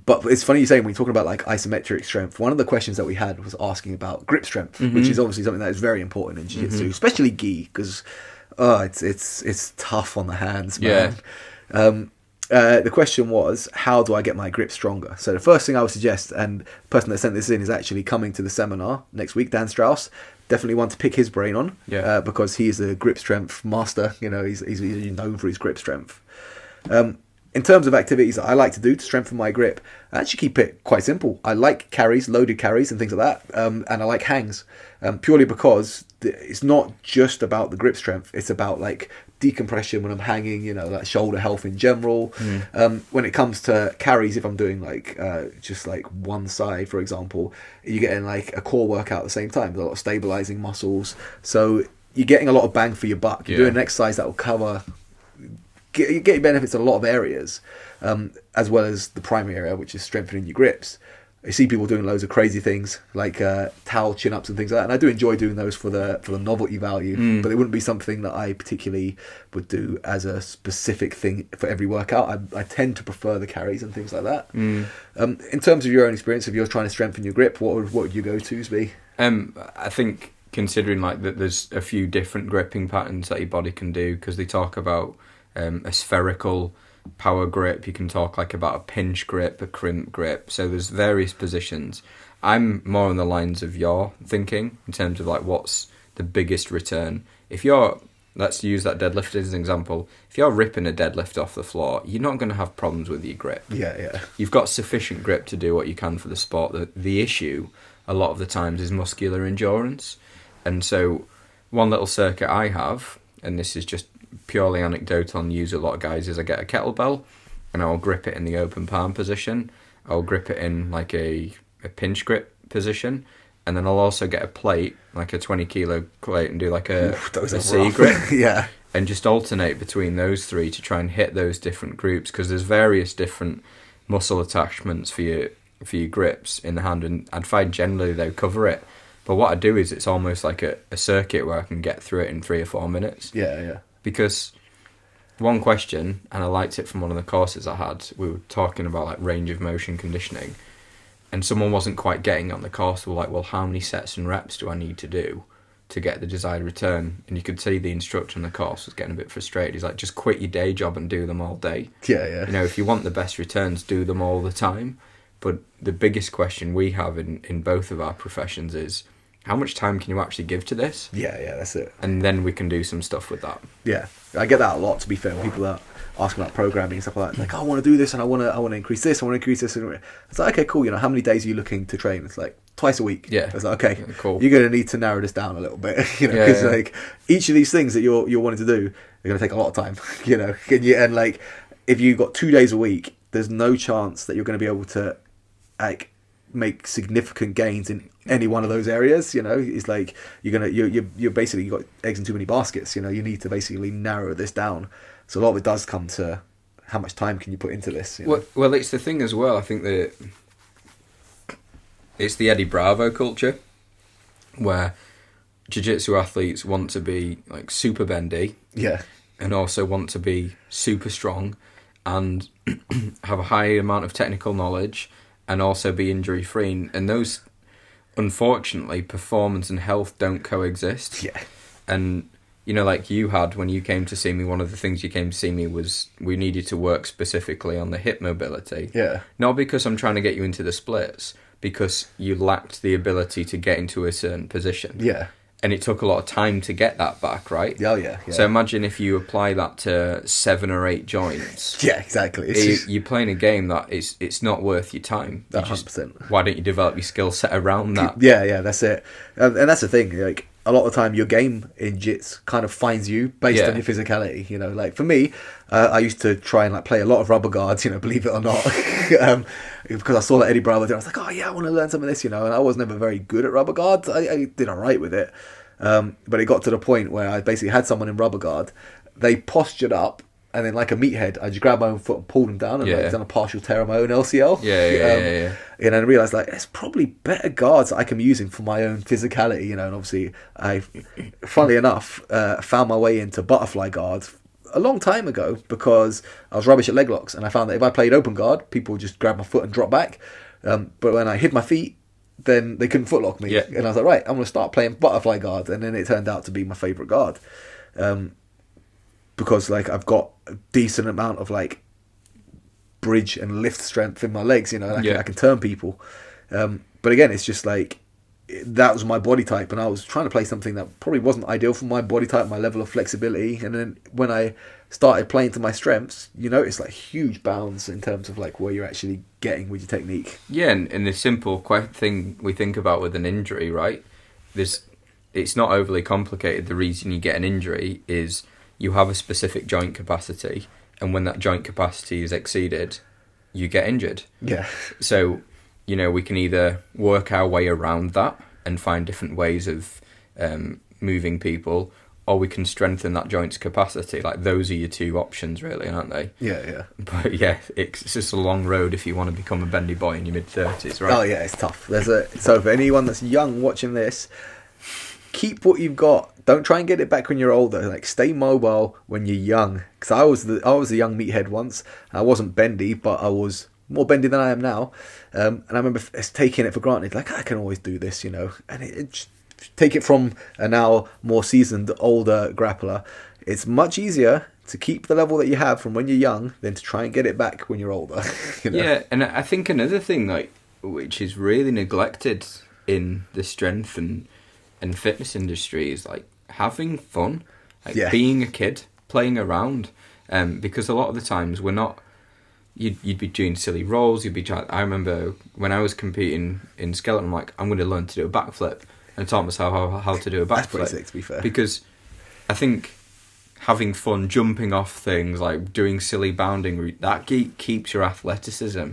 But it's funny you're saying when you're talking about like isometric strength, one of the questions that we had was asking about grip strength, which is obviously something that is very important in jiu-jitsu, especially gi, because it's tough on the hands, man. The question was, how do I get my grip stronger? So the first thing I would suggest, and the person that sent this in is actually coming to the seminar next week, Dan Strauss. Definitely want to pick his brain on, because he is a grip strength master. You know, he's known for his grip strength. In terms of activities that I like to do to strengthen my grip, I actually keep it quite simple. I like carries, loaded carries and things like that, and I like hangs, purely because it's not just about the grip strength. It's about like decompression when I'm hanging, you know, like shoulder health in general. When it comes to carries, if I'm doing like just like one side, for example, you're getting like a core workout at the same time. There's a lot of stabilizing muscles, so you're getting a lot of bang for your buck. You're doing an exercise that will cover. You get your benefits in a lot of areas, as well as the primary area, which is strengthening your grips. I see people doing loads of crazy things like towel chin-ups and things like that, and I do enjoy doing those for the novelty value, but it wouldn't be something that I particularly would do as a specific thing for every workout. I tend to prefer the carries and things like that. In terms of your own experience, if you're trying to strengthen your grip, what would your go-tos be? I think considering like that there's a few different gripping patterns that your body can do, because they talk about a spherical power grip, you can talk like about a pinch grip, a crimp grip, so there's various positions. I'm more on the lines of your thinking in terms of like what's the biggest return. If you're, let's use that deadlift as an example, if you're ripping a deadlift off the floor, you're not going to have problems with your grip. You've got sufficient grip to do what you can for the sport. The issue a lot of the times is muscular endurance. And so one little circuit I have, and this is just purely anecdotal and use a lot of guys, is I get a kettlebell and I'll grip it in the open palm position. I'll grip it in like a pinch grip position, and then I'll also get a plate, like a 20 kilo plate, and do like a C grip. And just alternate between those three to try and hit those different groups, because there's various different muscle attachments for your grips in the hand, and I'd find generally they cover it. But what I do is it's almost like a circuit where I can get through it in 3 or 4 minutes. Because one question, and I liked it from one of the courses I had, we were talking about like range of motion conditioning, and someone wasn't quite getting on the course. We're like, well, how many sets and reps do I need to do to get the desired return? And you could see the instructor on the course was getting a bit frustrated. He's like, just quit your day job and do them all day. You know, if you want the best returns, do them all the time. But the biggest question we have in both of our professions is, how much time can you actually give to this? That's it. And then we can do some stuff with that. I get that a lot, to be fair, when people are asking about programming and stuff like that. Like, I want to do this, and I want to increase this, I want to increase this. It's like, okay, cool, you know, how many days are you looking to train? It's like, twice a week. It's like, okay, cool. You're going to need to narrow this down a little bit, you know, because like, each of these things that you're wanting to do are going to take a lot of time, you know. And like, if you've got 2 days a week, there's no chance that you're going to be able to, like, make significant gains in any one of those areas. You know, it's like you're basically, you've got eggs in too many baskets. You know, you need to basically narrow this down. So a lot of it does come to how much time can you put into this. You know? Well, it's the thing as well. I think that it's the Eddie Bravo culture, where jiu-jitsu athletes want to be like super bendy, and also want to be super strong, and have a high amount of technical knowledge, and also be injury free. And those, unfortunately, performance and health don't coexist. And you know, like you had when you came to see me, one of the things you came to see me was we needed to work specifically on the hip mobility. Yeah. Not because I'm trying to get you into the splits, because you lacked the ability to get into a certain position. Yeah. And it took a lot of time to get that back, right? Oh, yeah. So imagine if you apply that to 7 or 8 joints. Yeah, exactly. You're playing a game that it's not worth your time. 100%. Why don't you develop your skill set around that? Yeah, that's it. And that's the thing, like, a lot of the time your game in jits kind of finds you based on your physicality, you know. Like, for me, I used to try and, like, play a lot of rubber guards, you know, believe it or not. Because I saw that Eddie Bravo did, I was like, oh yeah, I want to learn some of this, you know. And I was never very good at rubber guards. I did alright with it. But it got to the point where I basically had someone in rubber guard. They postured up, and then like a meathead, I just grabbed my own foot and pulled them down, and like, done a partial tear on my own LCL. Yeah. And I realised, like, there's probably better guards that I can be using for my own physicality, you know. And obviously, I, funnily enough, found my way into butterfly guards a long time ago because I was rubbish at leg locks, and I found that if I played open guard, people would just grab my foot and drop back. But when I hid my feet, then they couldn't footlock me. And I was like, right, I'm going to start playing butterfly guard. And then it turned out to be my favourite guard. Because, like, I've got a decent amount of, like, bridge and lift strength in my legs, you know. I can turn people. But again, it's just like, that was my body type. And I was trying to play something that probably wasn't ideal for my body type, my level of flexibility. And then when I started playing to my strengths, you notice, like, huge bounds in terms of, like, where you're actually getting with your technique. Yeah, and the simple thing we think about with an injury, right? It's not overly complicated. The reason you get an injury is you have a specific joint capacity, and when that joint capacity is exceeded, you get injured. Yeah. So, you know, we can either work our way around that and find different ways of moving people, or we can strengthen that joint's capacity. Like, those are your two options, really, aren't they? Yeah. But yeah, it's just a long road if you want to become a bendy boy in your mid-30s, right? Oh yeah, it's tough. So for anyone that's young watching this, keep what you've got. Don't try and get it back when you're older. Like, stay mobile when you're young. Because I was a young meathead once. I wasn't bendy, but I was more bendy than I am now. And I remember taking it for granted. Like, I can always do this, you know. And it just, take it from a now more seasoned, older grappler. It's much easier to keep the level that you have from when you're young than to try and get it back when you're older. You know? Yeah, and I think another thing, like, which is really neglected in the strength and fitness industry is, like, having fun, like being a kid, playing around. Because a lot of the times we're not. You'd be doing silly rolls. You'd be trying. I remember when I was competing in skeleton, I'm like, I'm going to learn to do a backflip, and taught myself how to do a backflip. That's pretty sick, to be fair. Because I think having fun, jumping off things, like doing silly bounding, that keeps your athleticism.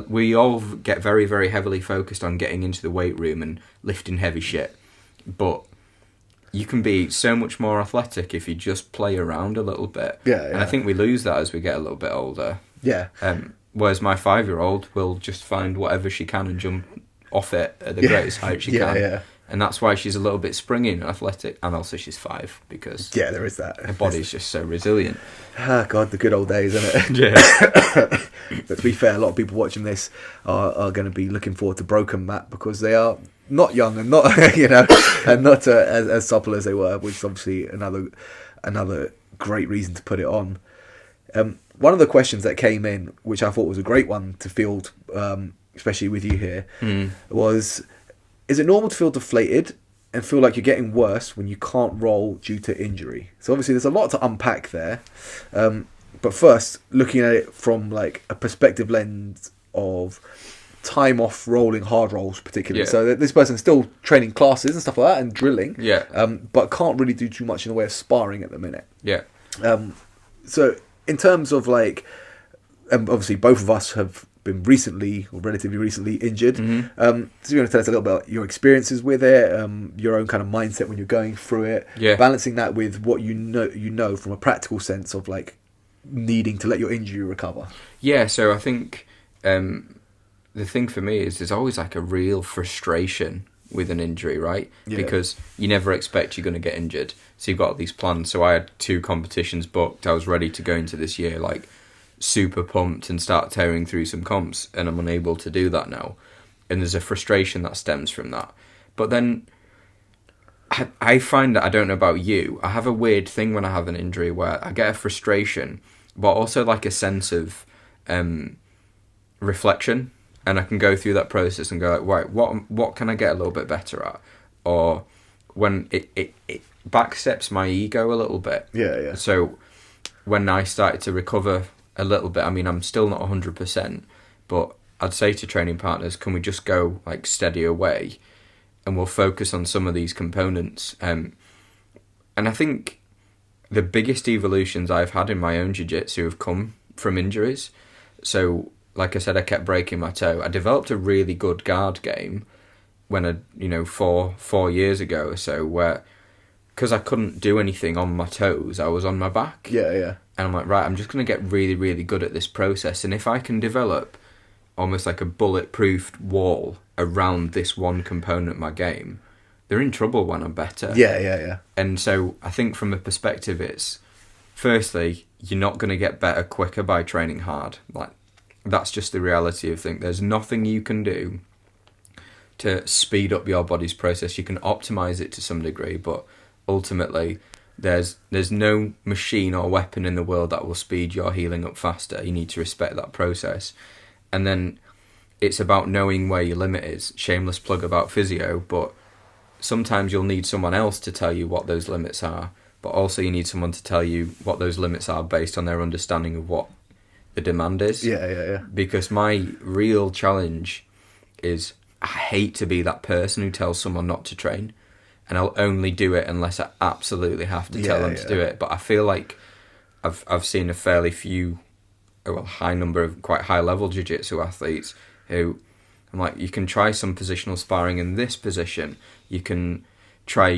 We all get very, very heavily focused on getting into the weight room and lifting heavy shit, but you can be so much more athletic if you just play around a little bit. Yeah. And I think we lose that as we get a little bit older. Yeah. Whereas my 5-year-old will just find whatever she can and jump off it at the greatest height she can. Yeah. And that's why she's a little bit springy and athletic. And also she's 5, because there is that. Her body's just so resilient. Ah, God, the good old days, isn't it? Yeah. But to be fair, a lot of people watching this are going to be looking forward to Broken Matt, because they are not young and not, you know, and not as supple as they were, which is obviously another great reason to put it on. One of the questions that came in, which I thought was a great one to field, especially with you here, was, is it normal to feel deflated and feel like you're getting worse when you can't roll due to injury? So obviously there's a lot to unpack there. But first, looking at it from, like, a perspective lens of time off rolling hard rolls particularly. So this person's still training classes and stuff like that and drilling, but can't really do too much in the way of sparring at the minute. So in terms of, like, obviously both of us have been recently or relatively recently injured. So you want to tell us a little bit about your experiences with it, your own kind of mindset when you're going through it, balancing that with what you know from a practical sense of, like, needing to let your injury recover. So I think the thing for me is there's always, like, a real frustration with an injury, right? Because you never expect you're going to get injured. So you've got these plans. So I had 2 competitions booked. I was ready to go into this year, like, super pumped and start tearing through some comps, and I'm unable to do that now. And there's a frustration that stems from that. But then I find that, I don't know about you, I have a weird thing when I have an injury where I get a frustration, but also like a sense of reflection, and I can go through that process and go like, right, what can I get a little bit better at? Or when it backsteps my ego a little bit. Yeah. So when I started to recover a little bit, I mean, I'm still not 100%, but I'd say to training partners, can we just go like steady away, and we'll focus on some of these components. And I think the biggest evolutions I've had in my own jiu-jitsu have come from injuries. So, like I said, I kept breaking my toe. I developed a really good guard game when I, 4 years ago or so, where, because I couldn't do anything on my toes, I was on my back. Yeah. And I'm like, right, I'm just going to get really, really good at this process. And if I can develop almost like a bulletproof wall around this one component of my game, they're in trouble when I'm better. Yeah. And so I think from a perspective, it's, firstly, you're not going to get better quicker by training hard. Like, that's just the reality of things. There's nothing you can do to speed up your body's process. You can optimize it to some degree, but ultimately there's no machine or weapon in the world that will speed your healing up faster. You need to respect that process. And then it's about knowing where your limit is. Shameless plug about physio, but sometimes you'll need someone else to tell you what those limits are, but also you need someone to tell you what those limits are based on their understanding of what the demand is. Yeah. Because my real challenge is, I hate to be that person who tells someone not to train, and I'll only do it unless I absolutely have to tell them to do it. But I feel like I've seen a fairly few, high number of quite high level jiu-jitsu athletes who, I'm like, you can try some positional sparring in this position, you can try,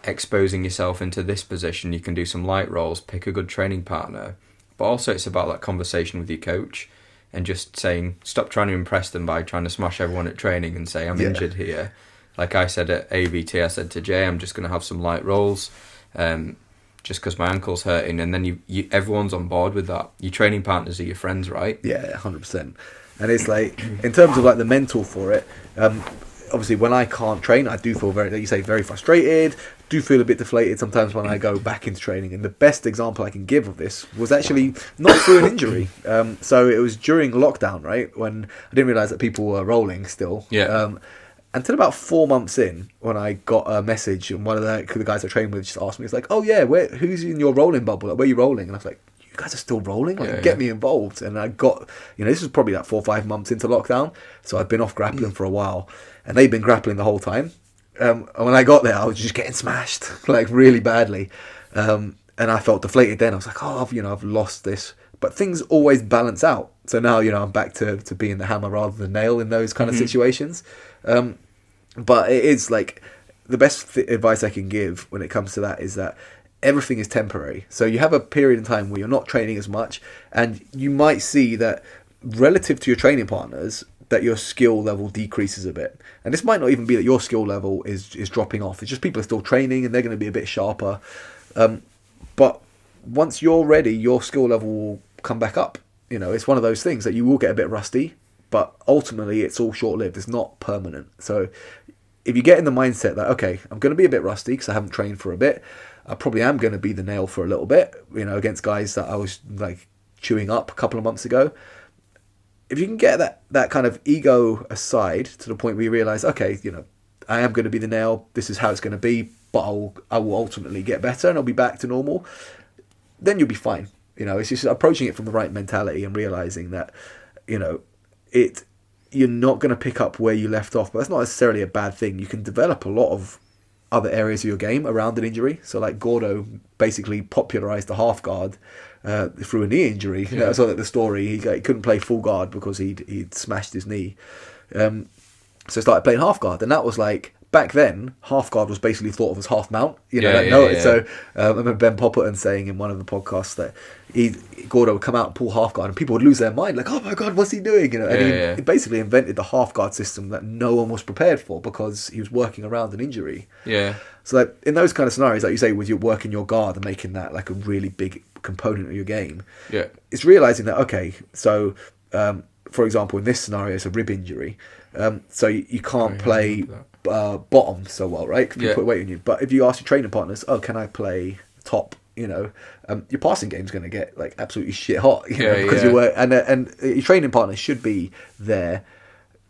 exposing yourself into this position, you can do some light rolls, pick a good training partner. But also it's about that conversation with your coach and just saying, stop trying to impress them by trying to smash everyone at training and say, I'm injured here. Like I said at AVT, I said to Jay, I'm just going to have some light rolls, just because my ankle's hurting. And then you everyone's on board with that. Your training partners are your friends, right? Yeah, 100%. And it's like, in terms of like the mental for it, obviously when I can't train, I do feel very frustrated, do feel a bit deflated sometimes when I go back into training. And the best example I can give of this was actually not through an injury. So it was during lockdown, right? When I didn't realise that people were rolling still. Yeah. Until about 4 months in, when I got a message, and one of the guys I trained with just asked me, it's like, oh yeah, who's in your rolling bubble? Like, where are you rolling? And I was like, you guys are still rolling? Like, get me involved. And I got, this was probably like 4 or 5 months into lockdown, so I'd been off grappling for a while, and they'd been grappling the whole time. And when I got there, I was just getting smashed, like really badly. And I felt deflated then. I was like, I've lost this. But things always balance out. So now, I'm back to being the hammer rather than nail in those kind of situations. But it is like, the best advice I can give when it comes to that is that everything is temporary. So you have a period in time where you're not training as much, and you might see that relative to your training partners, that your skill level decreases a bit. And this might not even be that your skill level is dropping off. It's just people are still training and they're going to be a bit sharper. But once you're ready, your skill level will come back up. It's one of those things that you will get a bit rusty, but ultimately it's all short-lived. It's not permanent. So if you get in the mindset that, okay, I'm going to be a bit rusty because I haven't trained for a bit, I probably am going to be the nail for a little bit, against guys that I was like chewing up a couple of months ago. If you can get that kind of ego aside to the point where you realise, okay, I am going to be the nail, this is how it's going to be, but I will ultimately get better and I'll be back to normal, then you'll be fine. It's just approaching it from the right mentality and realising that, you're not going to pick up where you left off, but that's not necessarily a bad thing. You can develop a lot of other areas of your game around an injury. So like Gordo basically popularised the half guard through a knee injury. I saw that the story, he couldn't play full guard because he'd smashed his knee. So started playing half guard, and that was like, back then, half guard was basically thought of as half mount. So I remember Ben Popperton saying in one of the podcasts that Gordo would come out and pull half guard, and people would lose their mind, like, oh my god, what's he doing? He basically invented the half guard system that no one was prepared for because he was working around an injury. Yeah. So like, in those kind of scenarios, like you say, with you working your guard and making that like a really big component of your game, it's realising that, okay, so for example, in this scenario, it's a rib injury. So you can't play bottom so well, right? 'Cause you put weight on you. But if you ask your training partners, oh, can I play top? Your passing game's going to get like absolutely shit hot, because you work, and your training partner should be there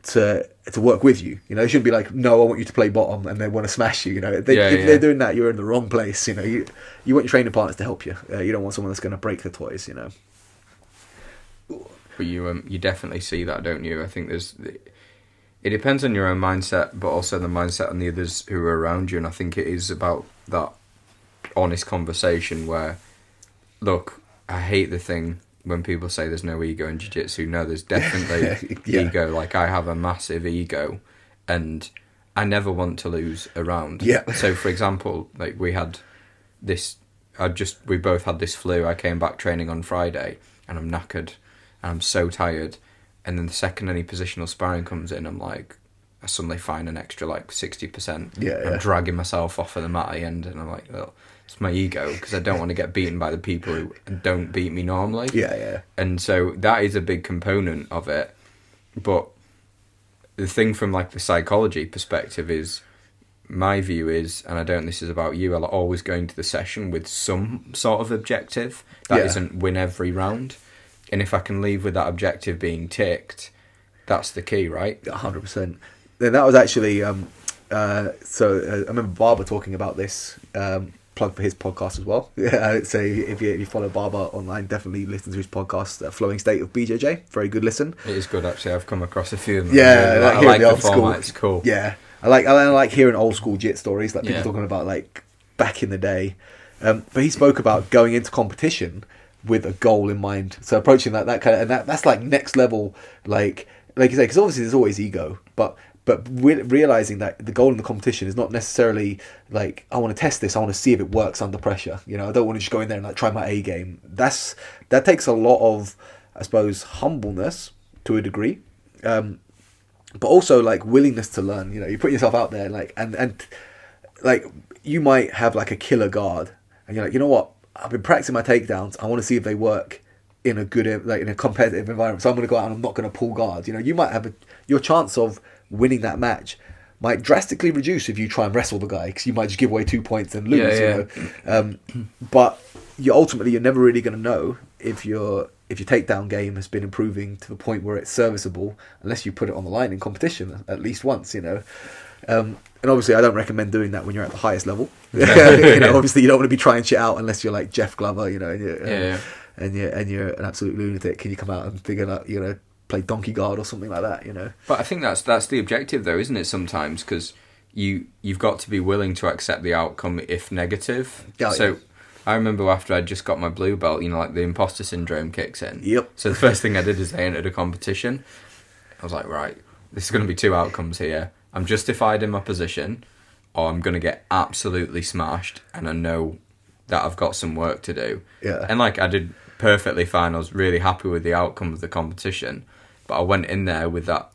to work with you. It shouldn't be like, no, I want you to play bottom, and they want to smash you. If they're doing that, you're in the wrong place. You want your training partners to help you. You don't want someone that's going to break the toys. But you definitely see that, don't you? I think it depends on your own mindset, but also the mindset on the others who are around you. And I think it is about that honest conversation where, look, I hate the thing when people say there's no ego in jiu-jitsu. No, there's definitely ego. Like, I have a massive ego, and I never want to lose a round. Yeah. So, for example, like we both had this flu. I came back training on Friday, and I'm knackered, and I'm so tired. And then the second any positional sparring comes in, I'm like, I suddenly find an extra like 60%. I'm dragging myself off of the mat at the end, and I'm like, well, it's my ego, because I don't want to get beaten by the people who don't beat me normally. And so that is a big component of it. But the thing from like the psychology perspective is, my view is, and this is about you, I'll always go into the session with some sort of objective. That isn't win every round. And if I can leave with that objective being ticked, that's the key, right? 100%. Then that was actually, I remember Barber talking about this, plug for his podcast as well. So if you follow Barber online, definitely listen to his podcast, Flowing State of BJJ. Very good listen. It is good, actually. I've come across a few of them. I like the format. School. It's cool. Yeah. I like hearing old school jit stories, like people talking about like back in the day. But he spoke about going into competition with a goal in mind. So approaching that kind of, and that's like next level, like you say, because obviously there's always ego, but realizing that the goal in the competition is not necessarily like, I want to test this, I want to see if it works under pressure. I don't want to just go in there and like try my A game. That takes a lot of, I suppose, humbleness to a degree, but also like willingness to learn. You put yourself out there, like, and like you might have like a killer guard, and you're like, you know what, I've been practicing my takedowns, I want to see if they work in a good, like in a competitive environment, so I'm going to go out and I'm not going to pull guard. You might have your chance of winning that match might drastically reduce if you try and wrestle the guy, because you might just give away 2 points and lose. But you're never really going to know if your takedown game has been improving to the point where it's serviceable, unless you put it on the line in competition at least once. And obviously I don't recommend doing that when you're at the highest level. Obviously you don't want to be trying shit out unless you're like Jeff Glover, and you're an absolute lunatic. Can you come out and figure out, play donkey guard or something like that? But I think that's the objective, though, isn't it? Sometimes, because you've got to be willing to accept the outcome if negative. I remember after I'd just got my blue belt, like the imposter syndrome kicks in. Yep. So the first thing I did is I entered a competition. I was like, right, this is going to be two outcomes here. I'm justified in my position, or I'm going to get absolutely smashed, and I know that I've got some work to do. Yeah. And like I did perfectly fine. I was really happy with the outcome of the competition, but I went in there with that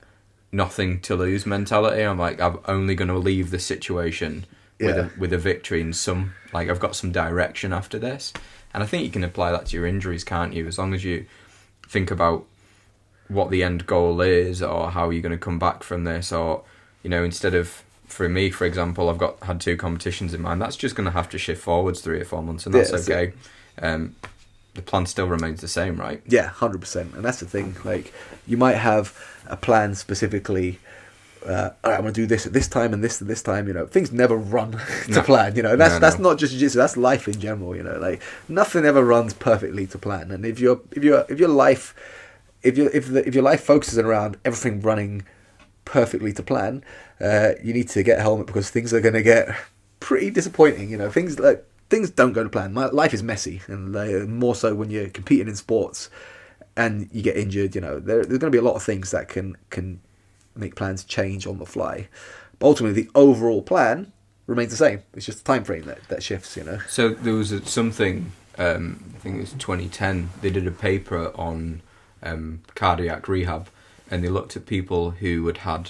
nothing to lose mentality. I'm like, I'm only going to leave the situation with a victory in some, like, I've got some direction after this. And I think you can apply that to your injuries, can't you? As long as you think about what the end goal is, or how you're going to come back from this, or instead of, for me, for example, I've had 2 competitions in mind. That's just going to have to shift forwards 3 or 4 months, and that's okay. The plan still remains the same, right? Yeah, 100%. And that's the thing. Like, you might have a plan specifically. All right, I'm going to do this at this time and this at this time. Things never run to plan. That's not just jiu-jitsu. That's life in general. Like, nothing ever runs perfectly to plan. And if your life focuses around everything running perfectly to plan, you need to get a helmet, because things are going to get pretty disappointing. Things don't go to plan. Life is messy, and more so when you're competing in sports and you get injured. There's going to be a lot of things that can make plans change on the fly. But ultimately, the overall plan remains the same. It's just the time frame that shifts. So there was something. I think it was 2010. They did a paper on cardiac rehab, and they looked at people who had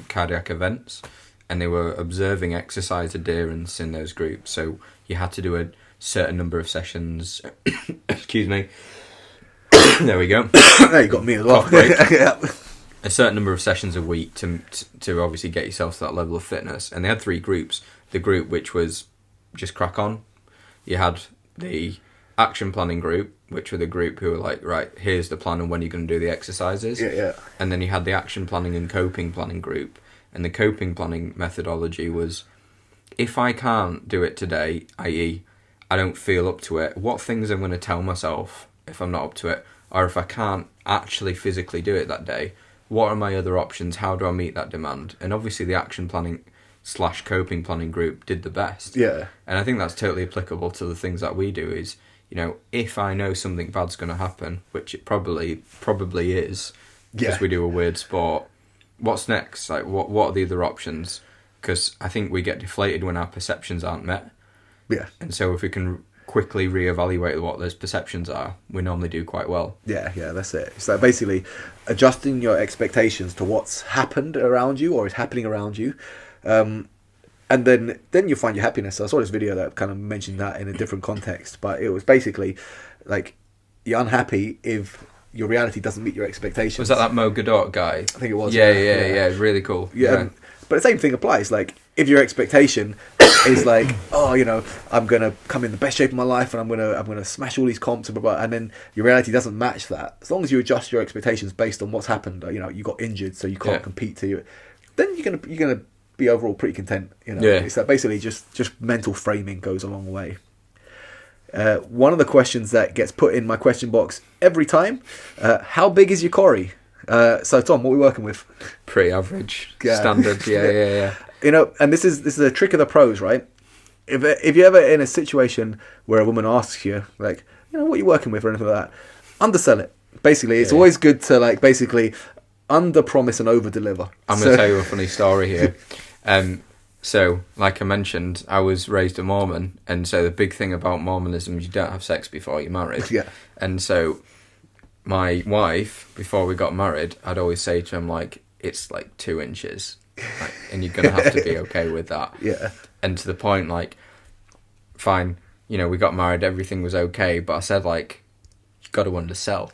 cardiac events, and they were observing exercise adherence in those groups. So you had to do a certain number of sessions. Excuse me. There we go. There you got me as well. a certain number of sessions a week to obviously get yourself to that level of fitness. And they had 3 groups. The group which was just crack on. You had the action planning group, which were the group who were like, right, here's the plan and when you're going to do the exercises. Yeah. And then you had the action planning and coping planning group. And the coping planning methodology was, if I can't do it today, i.e. I don't feel up to it, what things I'm going to tell myself if I'm not up to it, or if I can't actually physically do it that day, what are my other options? How do I meet that demand? And obviously the action planning / coping planning group did the best. Yeah. And I think that's totally applicable to the things that we do is, if I know something bad's going to happen, which it probably is, because we do a weird sport, what's next? Like, what are the other options? Because I think we get deflated when our perceptions aren't met. Yeah. And so if we can quickly reevaluate what those perceptions are, we normally do quite well. Yeah, that's it. It's like basically adjusting your expectations to what's happened around you or is happening around you. And then you find your happiness. I saw this video that kind of mentioned that in a different context, but it was basically like you're unhappy if your reality doesn't meet your expectations. Was that Mo Godot guy? I think it was. Yeah, really cool. Yeah. But the same thing applies. Like, if your expectation is like, oh, I'm gonna come in the best shape of my life, and I'm gonna smash all these comps, and blah, blah, and then your reality doesn't match that. As long as you adjust your expectations based on what's happened, you got injured, so you can't compete to you. Then you're gonna be overall pretty content. It's that basically just mental framing goes a long way. One of the questions that gets put in my question box every time: how big is your Cory? So Tom, what are we working with? Pretty average, standard. Yeah. And this is a trick of the pros, right? If you're ever in a situation where a woman asks you, like, what are you working with or anything like that, undersell it. Basically, it's always good to like basically under promise and over deliver. I'm going to tell you a funny story here. So, like I mentioned, I was raised a Mormon, and so the big thing about Mormonism is you don't have sex before you're married. Yeah. And so my wife, before we got married, I'd always say to him, like, it's like 2 inches. Like, and you're going to have to be okay with that. Yeah. And to the point, like, fine, we got married, everything was okay, but I said, like, you've got to undersell.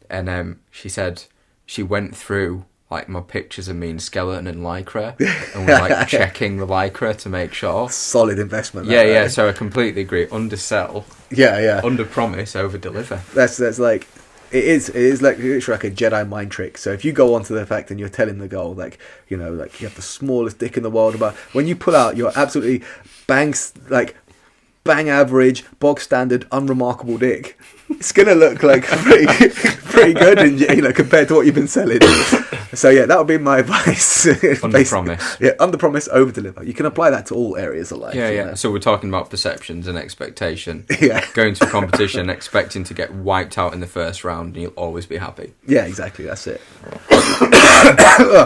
And she said she went through, like, my pictures of me in skeleton and lycra, and was, like, checking the lycra to make sure. Solid investment. Yeah, so I completely agree. Undersell. Yeah. Under promise, over deliver. That's like... It is like literally like a Jedi mind trick. So if you go onto the fact and you're telling the girl like you have the smallest dick in the world, but when you pull out your absolutely bang average, bog standard, unremarkable dick, it's gonna look like pretty good, and compared to what you've been selling. So yeah, that would be my advice. Under promise. Yeah, under promise, over deliver. You can apply that to all areas of life. Yeah. So we're talking about perceptions and expectation. Yeah. Going to a competition expecting to get wiped out in the first round, and you'll always be happy. Yeah, exactly. That's it.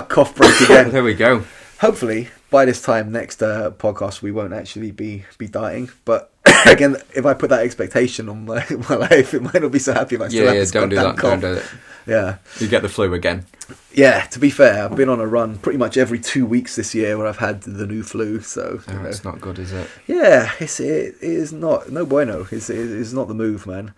Cough break again. There we go. Hopefully, by this time next podcast, we won't actually be dying. But again, if I put that expectation on my life, it might not be so happy if I still have this don't do that. cough. Don't do it. Yeah. You get the flu again. Yeah, to be fair, I've been on a run pretty much every 2 weeks this year where I've had the new flu. So it's not good, is it? Yeah, it is not. No bueno. It's not the move, man.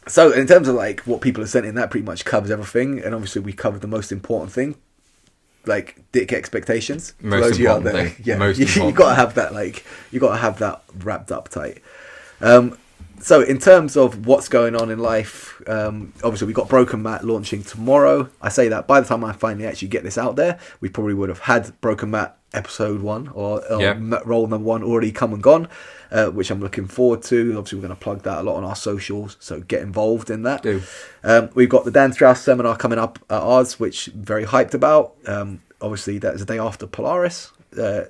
So in terms of like what people are sent in, that pretty much covers everything, and obviously we covered the most important thing, like dick expectations. Most important thing. Yeah, most you gotta have that. Like you gotta have that wrapped up tight. So in terms of what's going on in life, obviously we've got Broken Matt launching tomorrow. I say that by the time I finally actually get this out there, we probably would have had Broken Matt episode 1 or role number 1 already come and gone, which I'm looking forward to. Obviously we're going to plug that a lot on our socials, so get involved in that. We've got the Dan Strauss seminar coming up at ours, which I'm very hyped about. Obviously that is the day after Polaris.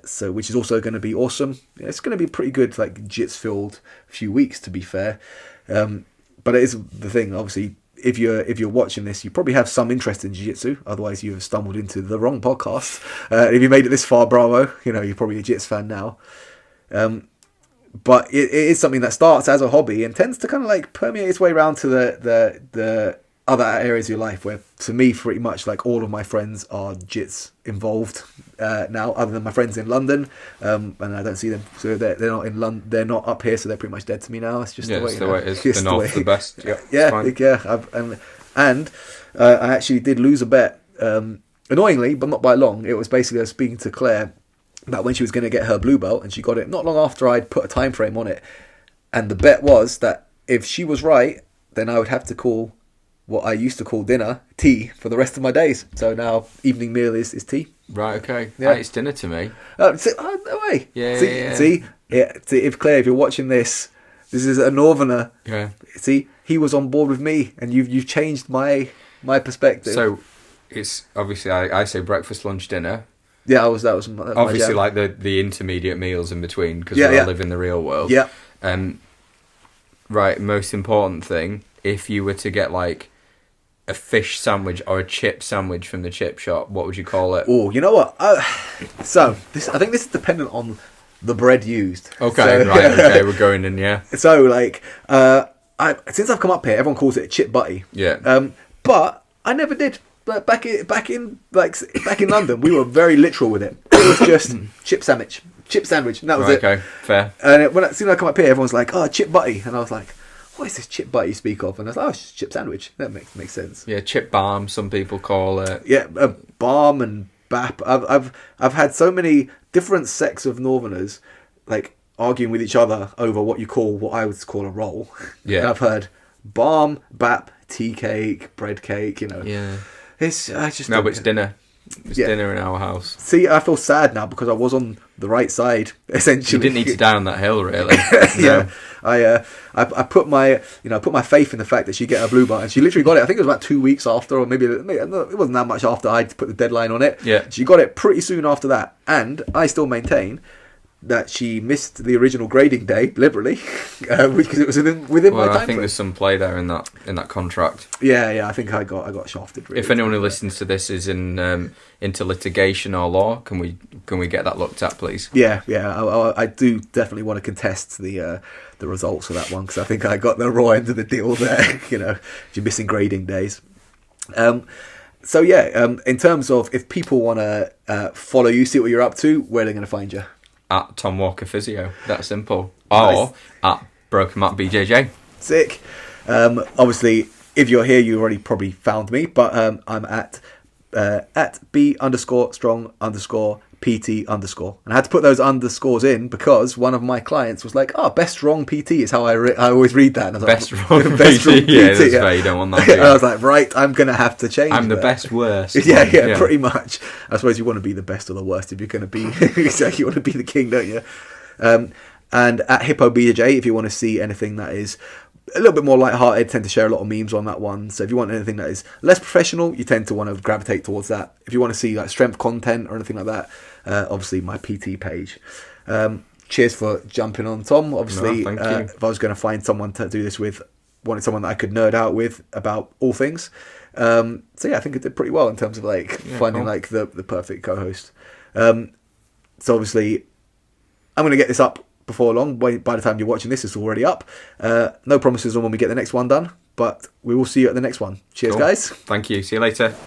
So which is also going to be awesome. It's going to be pretty good, like jits filled few weeks, to be fair. But it is the thing. Obviously, if you're watching this, you probably have some interest in jiu-jitsu. Otherwise, you have stumbled into the wrong podcast. If you made it this far, bravo. You're probably a jits fan now. But it is something that starts as a hobby and tends to kind of like permeate its way around to the other areas of your life, where to me pretty much like all of my friends are jits involved now, other than my friends in London, and I don't see them, so they're not in London, they're not up here, so they're pretty much dead to me now. It's just the way it is. The north, the best. And And I actually did lose a bet, annoyingly, but not by long. It was basically I was speaking to Claire about when she was going to get her blue belt, and she got it not long after I'd put a time frame on it. And the bet was that if she was right, then I would have to call what I used to call dinner tea for the rest of my days. So now evening meal is tea. Right, okay. Yeah. It's dinner to me. No way. Yeah, See, yeah. see, if Claire, if you're watching this is a northerner. Yeah. See, he was on board with me, and you've changed my perspective. So it's obviously I say breakfast, lunch, dinner. Yeah, that was Obviously, my jam. like the intermediate meals in between, because Yeah, we yeah. all live in the real world. Yeah. Right, most important thing, if you were to get like a fish sandwich or a chip sandwich from the chip shop, what would you call it? Oh, you know what? So I think this is dependent on the bread used. Okay, So, right, okay, we're going in, yeah. So like, since I've come up here, everyone calls it a chip butty. Yeah. But I never did. But back in London, we were very literal with it. It was just chip sandwich, and that was Right, it. okay, fair. And as soon as I come up here, everyone's like, "Oh, chip butty," and I was like, "What is this chip butty you speak of?" And I was like, "Oh, it's just chip sandwich." That makes sense. Yeah, chip balm, some people call it. Yeah, balm and bap. I've had so many different sects of Northerners like arguing with each other over what I would call a roll. Yeah. And I've heard balm, bap, tea cake, bread cake. You know. Yeah. It's it's dinner. It's dinner in our house. See, I feel sad now because I was on the right side essentially. You didn't need to down that hill, really. Yeah, I put my faith in the fact that she'd get her blue belt, and she literally got it. I think it was about 2 weeks after, or maybe it wasn't that much after I'd put the deadline on it. Yeah, she got it pretty soon after that, and I still maintain that she missed the original grading day deliberately because it was within my time I think frame. there's some play there in that contract. Yeah, I think I got shafted. Really. If anyone who listens to this is into litigation or law, can we get that looked at, please? Yeah, I do definitely want to contest the results of that one because I think I got the raw end of the deal there. You're missing grading days. So yeah, in terms of if people want to follow you, see what you're up to, where are they going to find you? At Tom Walker Physio, that's simple. Nice. Or at Broken Matt BJJ. Sick. Obviously, if you're here, you already probably found me, but I'm at B_strong_PT_. And I had to put those underscores in because one of my clients was like, "Oh, best wrong PT is how I always read that." And I was Best like, wrong best wrong PT. Yeah, that's yeah. fair. You don't want that. And I was like, right, I'm gonna have to change. I'm the that. best worst. Yeah, pretty much. I suppose you want to be the best or the worst if you're going to be. You want to be the king, don't you? And at Hippo BJ, if you want to see anything that is a little bit more lighthearted, tend to share a lot of memes on that one. So if you want anything that is less professional, you tend to want to gravitate towards that. If you want to see like strength content or anything like that, obviously my PT page. Cheers for jumping on, Tom. Obviously, No, thank you. If I was going to find someone to do this with, wanted someone that I could nerd out with about all things. So yeah, I think it did pretty well in terms of finding cool. like the perfect co-host. So obviously, I'm going to get this up before long. By the time you're watching this, it's already up. No promises on when we get the next one done, but we will see you at the next one. Cheers, Cool. guys. Thank you. See you later.